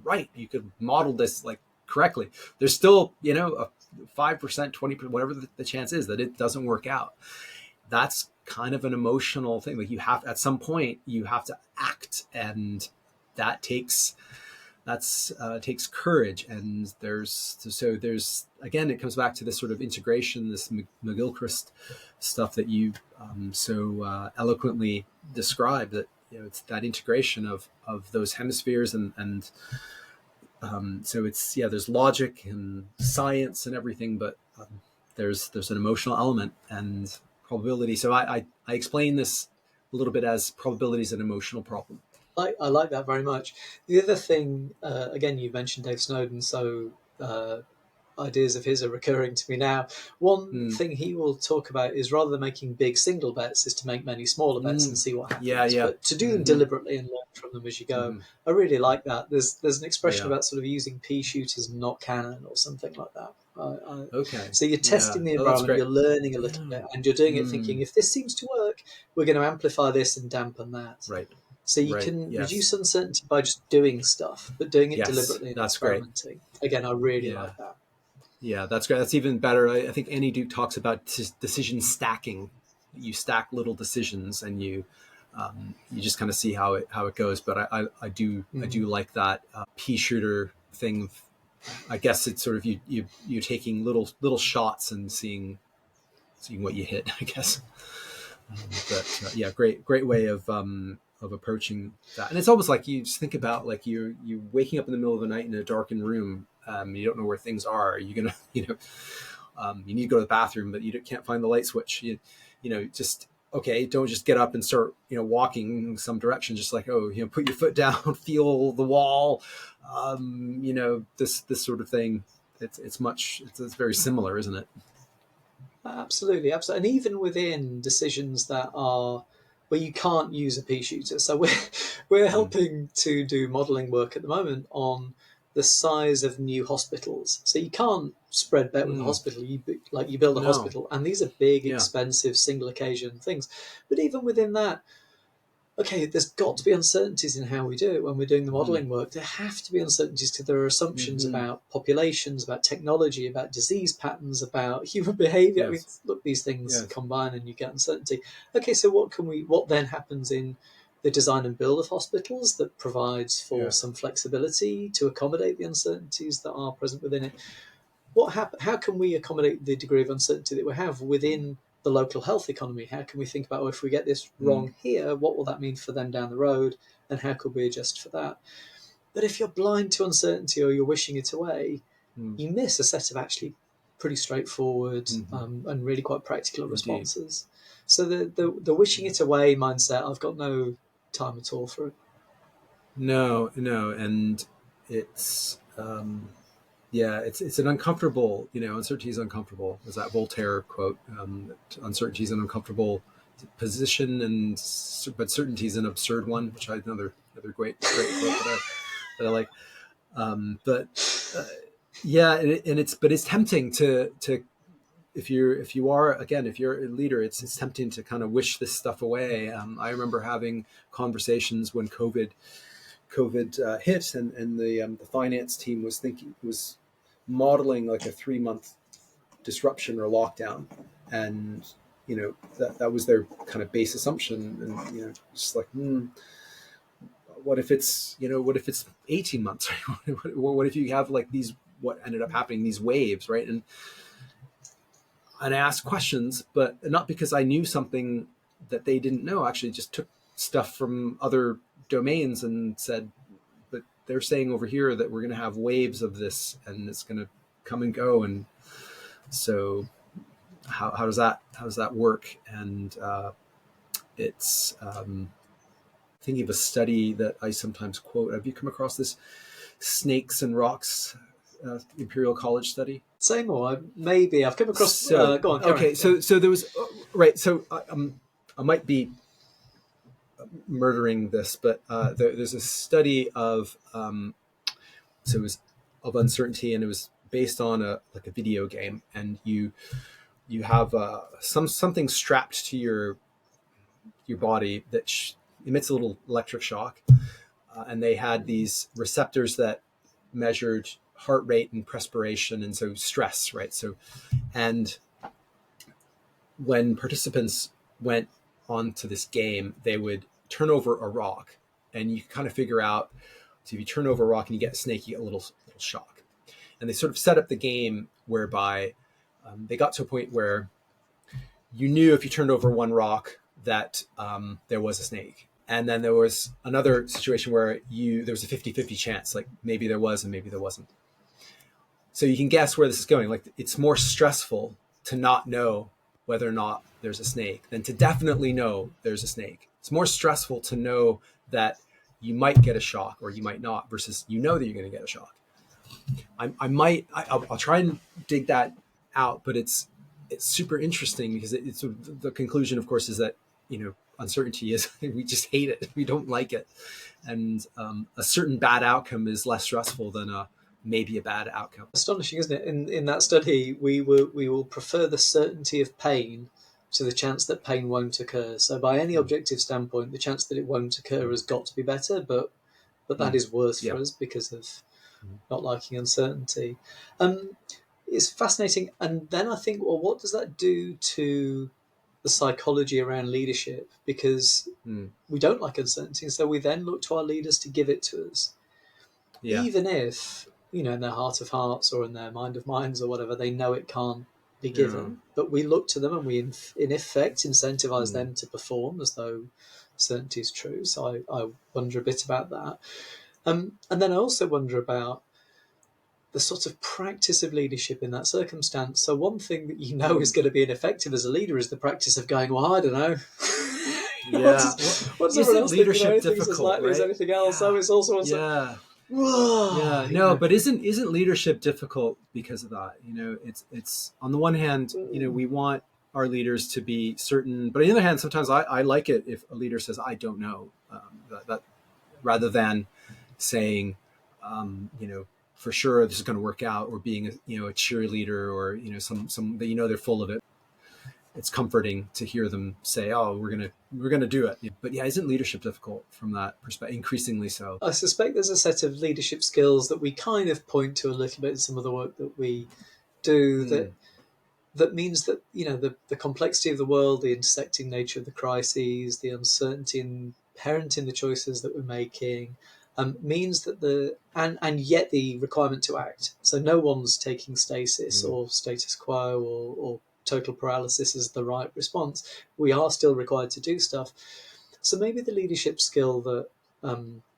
right. You could model this like correctly. There's still a 5%, 20%, whatever the chance is that it doesn't work out. That's kind of an emotional thing. Like at some point you have to act, and that takes courage. And there's again, it comes back to this sort of integration, this McGilchrist stuff that you so eloquently described, that it's that integration of those hemispheres, and so there's logic and science and everything, but there's an emotional element and probability. So I explain this a little bit as probability is an emotional problem. I like that very much. The other thing, again, you mentioned Dave Snowden, so ideas of his are recurring to me now. One Mm. thing he will talk about is, rather than making big single bets, is to make many smaller bets and Mm. see what Yeah, happens. yeah. But to do them Mm-hmm. deliberately and learn from them as you go. Mm-hmm. I really like that. There's an expression Yeah. about sort of using pea shooters and not cannon or something like that. Okay. So you're Yeah. testing the Oh, that's environment, great. you're learning a little Yeah. bit, and you're doing it thinking, Mm. if this seems to work, we're going to amplify this and dampen that. Right. So you Right. can Yes. reduce uncertainty by just doing stuff, but doing it Yes. deliberately and That's great. experimenting. Again, I really Yeah. like that. Yeah. That's great. That's even better. I think Annie Duke talks about decision stacking. You stack little decisions, and you you just kind of see how it goes. But I do like that pea shooter thing. I guess it's sort of you're taking little shots and seeing what you hit, I guess. But yeah, great way of approaching that. And it's almost like you just think about like you waking up in the middle of the night in a darkened room. You don't know where things are. Are you gonna you need to go to the bathroom, but you can't find the light switch. Just okay. Don't just get up and start walking in some direction. Just like put your foot down, feel the wall. This sort of thing. It's very similar, isn't it? Absolutely, absolutely. And even within decisions that are where you can't use a pea shooter. So we're Mm. helping to do modelling work at the moment on the size of new hospitals. So you can't spread bet with a Mm. hospital. You build a No. hospital, and these are big, Yeah. expensive, single occasion things. But even within that, okay, there's got to be uncertainties in how we do it when we're doing the Mm. modelling work. There have to be uncertainties because there are assumptions Mm-hmm. about populations, about technology, about disease patterns, about human behaviour. I mean, Yes. look, these things Yes. combine and you get uncertainty. Okay, so what then happens in the design and build of hospitals that provides for Yeah. some flexibility to accommodate the uncertainties that are present within it? How can we accommodate the degree of uncertainty that we have within the local health economy? How can we think about, well, if we get this Mm. wrong here, what will that mean for them down the road, and how could we adjust for that? But if you're blind to uncertainty or you're wishing it away, Mm. you miss a set of actually pretty straightforward Mm-hmm. and really quite practical Indeed. responses. So the wishing Yeah. it away mindset, I've got no time at all for it. No, no, and it's yeah, it's an uncomfortable. Uncertainty is uncomfortable. Is that Voltaire quote? That uncertainty is an uncomfortable position, but certainty is an absurd one, which I another great quote that I like. But uh, yeah, but it's tempting to if you're a leader, it's tempting to kind of wish this stuff away. I remember having conversations when COVID hit, and the finance team was modeling like a 3 month disruption or lockdown, and that was their kind of base assumption, and just like what if it's 18 months? What if you have like these what ended up happening, these waves, right? And I asked questions, but not because I knew something that they didn't know. I actually just took stuff from other domains and said, but they're saying over here that we're going to have waves of this and it's going to come and go. And so how does that work? And it's thinking of a study that I sometimes quote. Have you come across this snakes and rocks Imperial College study? Same or maybe I've come across. So Go on, Karen. okay, Yeah. so there was right. So I might be murdering this, but there's a study of so it was of uncertainty, and it was based on a video game, and you have something strapped to your body that emits a little electric shock, and they had these receptors that measured heart rate and perspiration, and so stress, right? So and when participants went onto this game, they would turn over a rock, and you kind of figure out. So if you turn over a rock and you get a snake, you get a little shock. And they sort of set up the game whereby they got to a point where you knew if you turned over one rock that there was a snake. And then there was another situation where there was a 50-50 chance, like maybe there was and maybe there wasn't. So you can guess where this is going. Like it's more stressful to not know whether or not there's a snake than to definitely know there's a snake. It's more stressful to know that you might get a shock or you might not versus that you're going to get a shock. I'll try and dig that out, but it's super interesting because it's the conclusion, of course, is that uncertainty is we just hate it, we don't like it, and a certain bad outcome is less stressful than maybe a bad outcome. Astonishing, isn't it? In that study, we will prefer the certainty of pain to the chance that pain won't occur. So, by any Mm. objective standpoint, the chance that it won't occur has got to be better, but that Mm. is worse for Yeah. us because of Mm. not liking uncertainty. Um, it's fascinating, and then I think, well, what does that do to the psychology around leadership, because Mm. we don't like uncertainty, and so we then look to our leaders to give it to us, Yeah. even if, in their heart of hearts or in their mind of minds or whatever, they know it can't be Yeah. given. But we look to them and we, in effect, incentivize Mm. them to perform as though certainty is true. So I wonder a bit about that. And then I also wonder about the sort of practice of leadership in that circumstance. So one thing that is Mm. going to be ineffective as a leader is the practice of going, well, I don't know. Yeah. Well, What does everyone isn't else think? leadership Anything's as difficult, likely as right? anything else. So Yeah. it's also, Yeah. whoa, Yeah, no, but isn't leadership difficult because of that? It's on the one hand, we want our leaders to be certain, but on the other hand, sometimes I like it if a leader says, "I don't know," that rather than saying, for sure this is going to work out, or being a cheerleader, or some that they're full of it. It's comforting to hear them say, "Oh, we're gonna do it." But yeah, isn't leadership difficult from that perspective? Increasingly so. I suspect there's a set of leadership skills that we kind of point to a little bit in some of the work that we do, Mm, that means that the complexity of the world, the intersecting nature of the crises, the uncertainty inherent in the choices that we're making, means that and yet the requirement to act. So no one's taking stasis mm, or status quo or total paralysis as the right response. We are still required to do stuff. So maybe the leadership skill that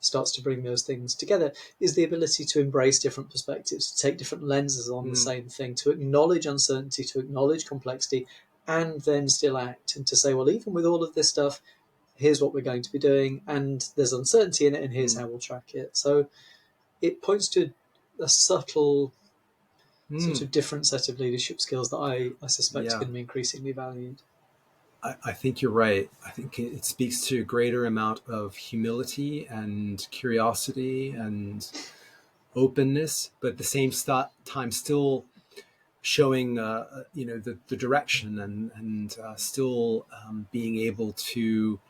starts to bring those things together is the ability to embrace different perspectives, to take different lenses on the mm, same thing, to acknowledge uncertainty, to acknowledge complexity, and then still act, and to say, well, even with all of this stuff, here's what we're going to be doing, and there's uncertainty in it, and here's mm, how we'll track it. So it points to a subtle, sort mm. of different set of leadership skills that I suspect are Yeah. going to be increasingly valued. I think you're right. I think it speaks to a greater amount of humility and curiosity and openness, but at the same time, still showing the direction, and still being able to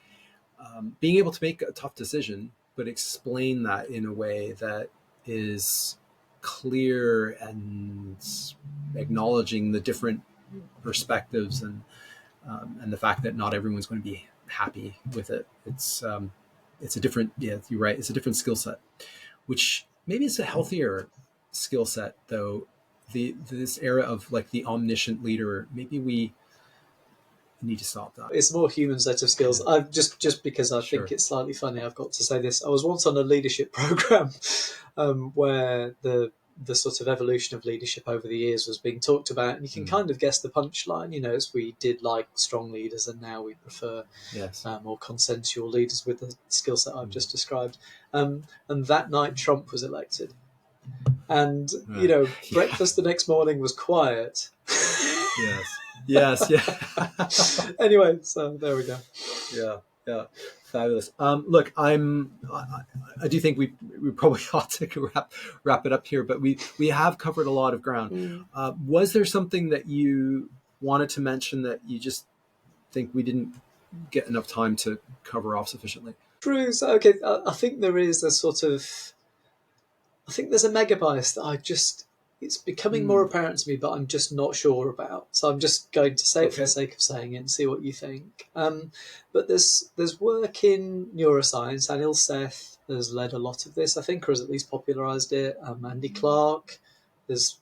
make a tough decision, but explain that in a way that is clear, and acknowledging the different perspectives, and the fact that not everyone's going to be happy with it. It's a different, yeah, you're right. It's a different skill set, which maybe is a healthier skill set, though. This era of like the omniscient leader, maybe we need to stop that. It's a more human set of skills. Yeah, I've just because I think sure. it's slightly funny, I've got to say this. I was once on a leadership program where the sort of evolution of leadership over the years was being talked about, and you can Mm. kind of guess the punchline. As we did like strong leaders, and now we prefer Yes. more consensual leaders with the skill set I've Mm. just described. And that night, Trump was elected, and Right. Yeah. breakfast the next morning was quiet. Yes. Yes. Yeah. Anyway, so there we go. Yeah. Yeah. Fabulous. Look, I do think we probably ought to wrap it up here, but we have covered a lot of ground. Mm. Was there something that you wanted to mention that you just think we didn't get enough time to cover off sufficiently? True. So, okay, I think there is a sort of, I think there's a mega bias that it's becoming more Mm. apparent to me, but I'm just not sure about. So I'm just going to say it for the Okay. sake of saying it and see what you think. But there's work in neuroscience, and Anil Seth has led a lot of this, I think, or has at least popularised it. Andy Clark, there's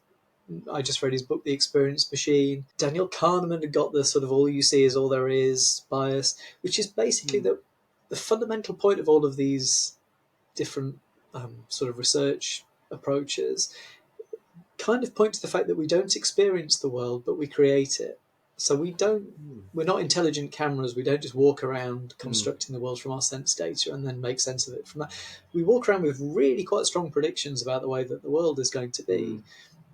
I just read his book, The Experience Machine. Daniel Kahneman had got the sort of all you see is all there is bias, which is basically Mm. the fundamental point of all of these different sort of research approaches kind of point to the fact that we don't experience the world, but we create it. So Mm. we're not intelligent cameras. We don't just walk around Mm. constructing the world from our sense data and then make sense of it from that. We walk around with really quite strong predictions about the way that the world is going to be. Mm.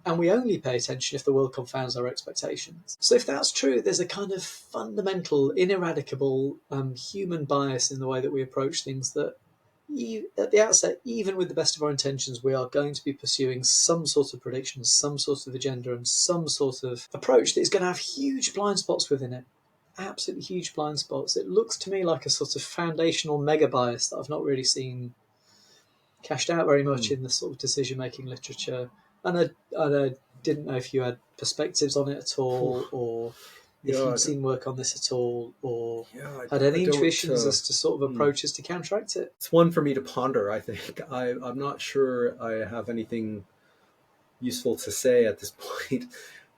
And we only pay attention if the world confounds our expectations. So if that's true, there's a kind of fundamental, ineradicable human bias in the way that we approach things that at the outset, even with the best of our intentions, we are going to be pursuing some sort of prediction, some sort of agenda, and some sort of approach that is going to have huge blind spots within it. Absolutely huge blind spots. It looks to me like a sort of foundational mega bias that I've not really seen cashed out very much Mm. in the sort of decision making literature. And I didn't know if you had perspectives on it at all, or if Yeah, you'd seen work on this at all, or yeah, had I any don't. intuitions as to sort of Hmm. approaches to counteract it. It's one for me to ponder. I think I'm not sure I have anything useful to say at this point.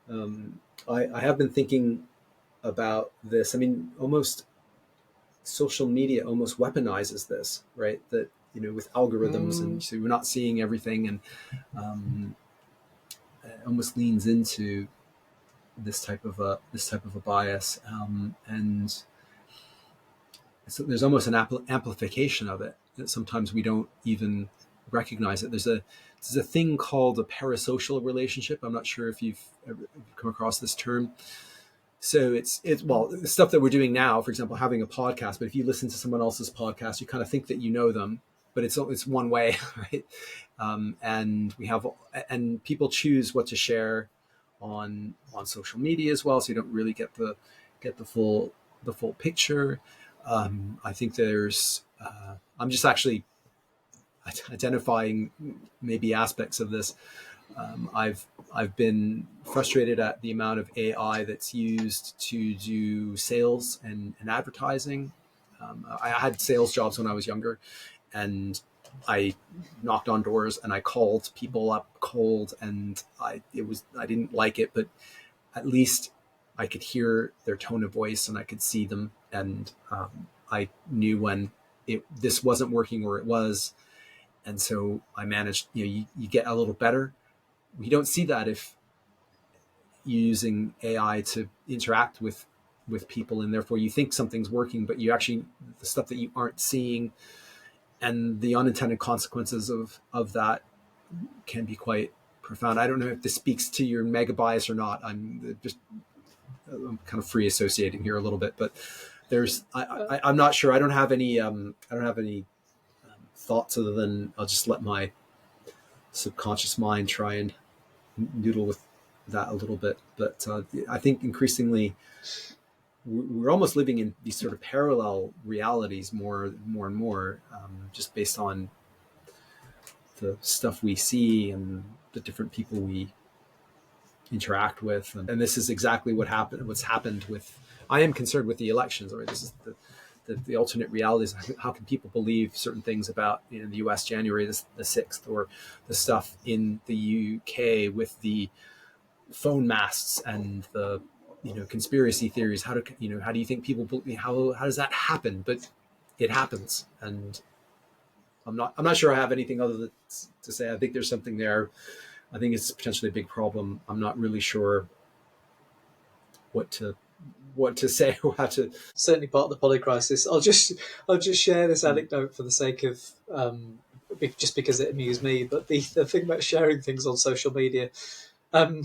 Um, I have been thinking about this. I mean, almost social media almost weaponizes this, right? That with algorithms, and Mm, so we're not seeing everything, and um, it almost leans into this type of a bias, and so there's almost an amplification of it that sometimes we don't even recognize it. There's a thing called a parasocial relationship. I'm not sure if you've ever come across this term. So it's well, the stuff that we're doing now, for example, having a podcast. But if you listen to someone else's podcast, you kind of think that you know them, but it's one way, right? And people choose what to share on social media as well, so you don't really get the full picture. I think there's. I'm just actually identifying maybe aspects of this. I've been frustrated at the amount of AI that's used to do sales and advertising. I had sales jobs when I was younger, and I knocked on doors and I called people up cold, and I didn't like it, but at least I could hear their tone of voice and I could see them, and I knew when this wasn't working or it was, and so I managed. You get a little better. We don't see that if you're using AI to interact with people, and therefore you think something's working, but you actually the stuff that you aren't seeing and the unintended consequences of that can be quite profound. I don't know if this speaks to your mega bias or not. I'm kind of free associating here a little bit, but uh, I'm not sure. I don't have any thoughts other than I'll just let my subconscious mind try and noodle with that a little bit. But I think increasingly we're almost living in these sort of parallel realities more and more, just based on the stuff we see and the different people we interact with, and this is exactly what's happened with. I am concerned with the elections. Right, this is the alternate realities. How can people believe certain things about the U.S. January the 6th, or the stuff in the U.K. with the phone masts and the conspiracy theories? How do you think people believe, how does that happen? But it happens, and I'm not sure I have anything other to say. I think there's something there. I think it's potentially a big problem. I'm not really sure what to say or how to. Certainly part of the polycrisis. I'll just share this anecdote for the sake of just because it amused me. But the thing about sharing things on social media, um,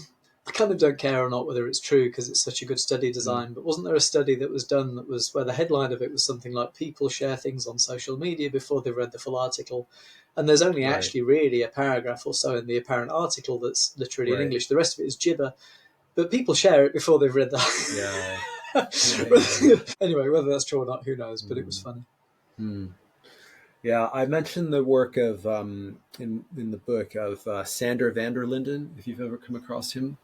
I kind of don't care or not whether it's true because it's such a good study Mm, design. But wasn't there a study that was done that was where the headline of it was something like "People share things on social media before they've read the full article," and there's only right, actually really a paragraph or so in the apparent article that's literally in right, English. The rest of it is gibber. But people share it before they've read yeah, that. yeah, yeah, yeah. Anyway, whether that's true or not, who knows? But it was Mm, funny. mm. Yeah, I mentioned the work of in the book of Sander van der Linden. If you've ever come across him,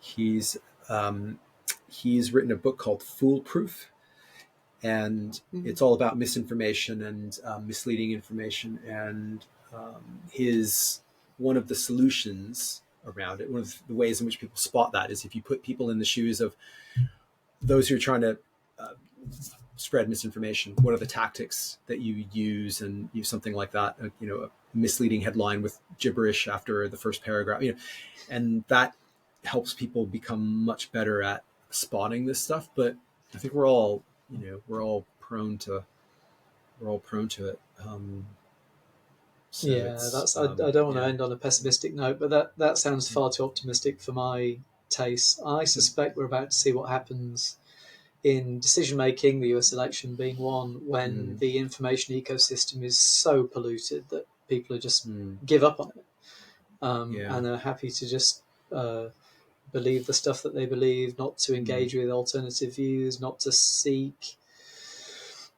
he's um, he's written a book called Foolproof, and Mm. it's all about misinformation and misleading information. And his one of the solutions around it, one of the ways in which people spot that, is if you put people in the shoes of those who are trying to uh, spread misinformation. What are the tactics that you use, and use something like that? A misleading headline with gibberish after the first paragraph. And that helps people become much better at spotting this stuff. But I think we're all prone to it. So Yeah, it's that's. I don't want to yeah. end on a pessimistic note, but that sounds far too optimistic for my taste. I suspect we're about to see what happens in decision making, the US election being one, when Mm, the information ecosystem is so polluted that people are just mm, give up on it, yeah. and are happy to just believe the stuff that they believe, not to Mm, engage with alternative views, not to seek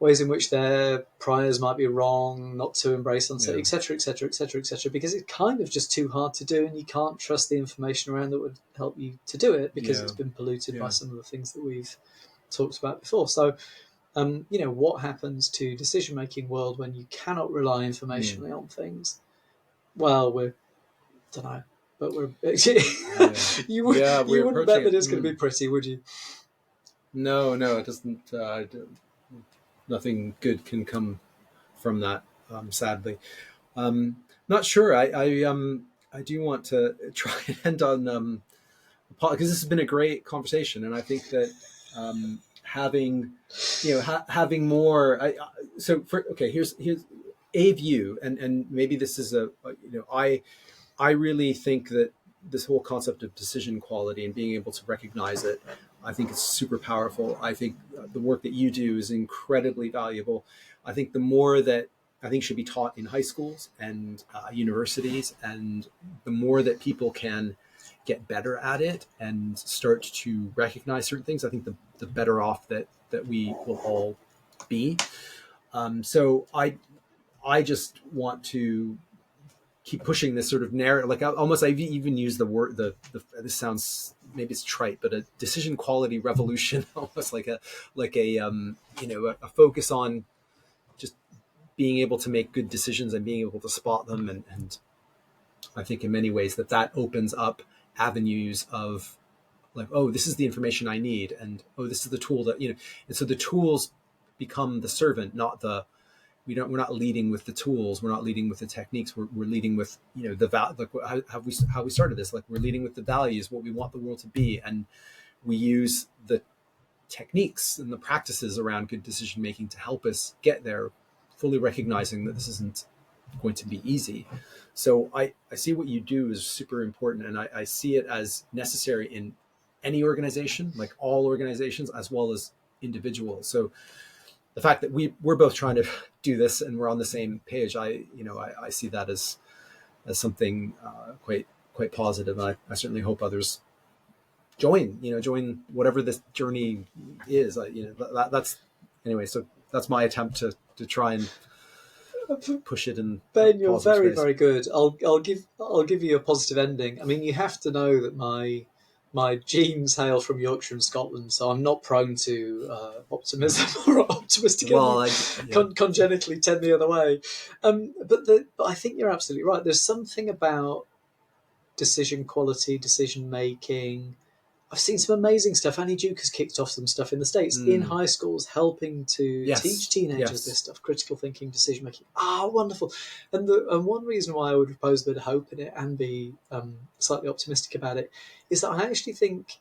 ways in which their priors might be wrong, not to embrace uncertainty, Yeah. etc., etc., etc., etc. Because it's kind of just too hard to do, and you can't trust the information around that would help you to do it because it's Yeah. been polluted by Yeah. some of the things that we've talked about before. So, what happens to decision making world when you cannot rely Mm. informationally on things? Well, we're don't know, but we're Yeah. Yeah. you We're wouldn't approaching bet that it. it's going to be pretty, would you? No, no, it doesn't. Nothing good can come from that, sadly. Not sure. I do want to try and end on because this has been a great conversation, and I think that having having more. So for okay, here's a view, and maybe this is I really think that this whole concept of decision quality and being able to recognize it, I think it's super powerful. I think the work that you do is incredibly valuable. I think the more that I think should be taught in high schools and universities, and the more that people can get better at it and start to recognize certain things, I think the better off that we will all be. So I just want to keep pushing this sort of narrative. Like almost, I've even used the word this sounds maybe it's trite, but a decision quality revolution, almost like a focus on just being able to make good decisions and being able to spot them, and I think in many ways that opens up avenues of like, oh, this is the information I need, and oh, this is the tool that and so the tools become the servant, not the we're not leading with the tools, we're not leading with the techniques, we're leading with like how we started this, like we're leading with the values, what we want the world to be, and we use the techniques and the practices around good decision making to help us get there, fully recognizing that this isn't going to be easy. So I see what you do is super important, and I see it as necessary in any organization, like all organizations, as well as individuals. So the fact that we're both trying to do this and we're on the same page, I see that as something quite positive. And I certainly hope others join whatever this journey is. That's anyway. So that's my attempt to try and push it in a Ben, you're positive very, space. very good. I'll give you a positive ending. I mean, you have to know that my genes hail from Yorkshire and Scotland, so I'm not prone to optimism or optimistic Well, ending. yeah. Congenitally tend the other way. But I think you're absolutely right. There's something about decision quality, decision making. I've seen some amazing stuff. Annie Duke has kicked off some stuff in the States in Mm, high schools, helping to teach yes. teenagers this Yes. stuff, critical thinking, decision making. Wonderful. And one reason why I would repose a bit of hope in it and be slightly optimistic about it is that I actually think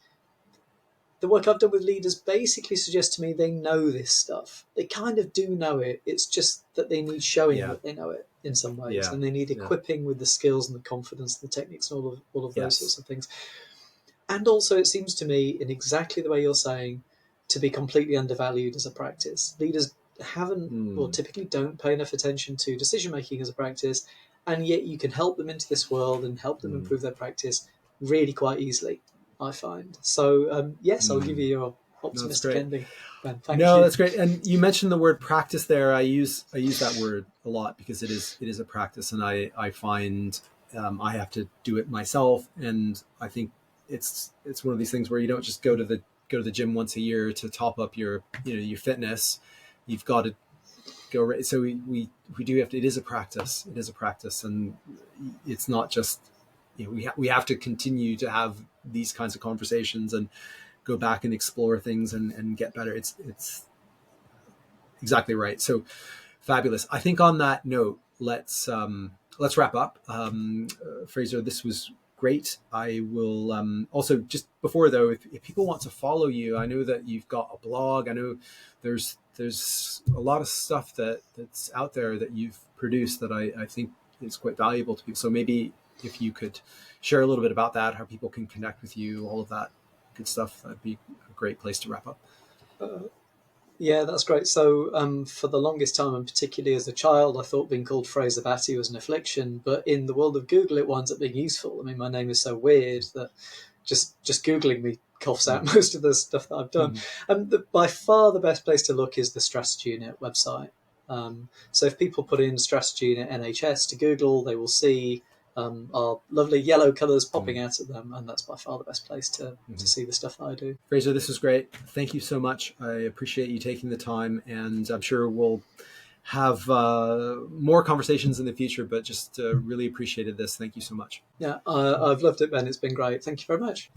the work I've done with leaders basically suggests to me they know this stuff. They kind of do know it. It's just that they need showing Yeah. that they know it in some ways, Yeah. and they need Yeah. equipping with the skills and the confidence and the techniques and all of those sorts Yes. of things. And also, it seems to me, in exactly the way you're saying, to be completely undervalued as a practice. Leaders haven't, or Mm, typically don't pay enough attention to decision making as a practice, and yet you can help them into this world and help them mm, improve their practice really quite easily, I find. So, yes, I'll give mm. you your No, that's optimistic great. ending, Ben. Thank No, you. that's great. And you mentioned the word practice there. I use that word a lot because it is a practice, and I find I have to do it myself. And I think it's one of these things where you don't just go to the gym once a year to top up your fitness. You've got to go. So we do have to. It is a practice. It is a practice, and it's not just we have to continue to have these kinds of conversations and go back and explore things and get better. It's exactly right. So fabulous. I think on that note, let's wrap up. Fraser, this was great. I will also just before though, if people want to follow you, I know that you've got a blog. I know there's a lot of stuff that's out there that you've produced that I think is quite valuable to people. So maybe if you could share a little bit about that, how people can connect with you, all of that good stuff, that'd be a great place to wrap up. Uh, Yeah, that's great. So, for the longest time, and particularly as a child, I thought being called Fraser Battye was an affliction. But in the world of Google, it winds up being useful. I mean, my name is so weird that just googling me coughs out most of the stuff that I've done. Mhm. By far the best place to look is the Strategy Unit website. So if people put in Strategy Unit NHS to Google, they will see our lovely yellow colours popping out at them, and that's by far the best place to see the stuff that I do. Fraser, this was great. Thank you so much. I appreciate you taking the time, and I'm sure we'll have more conversations in the future, but just really appreciated this. Thank you so much. Yeah, I've loved it, Ben. It's been great. Thank you very much.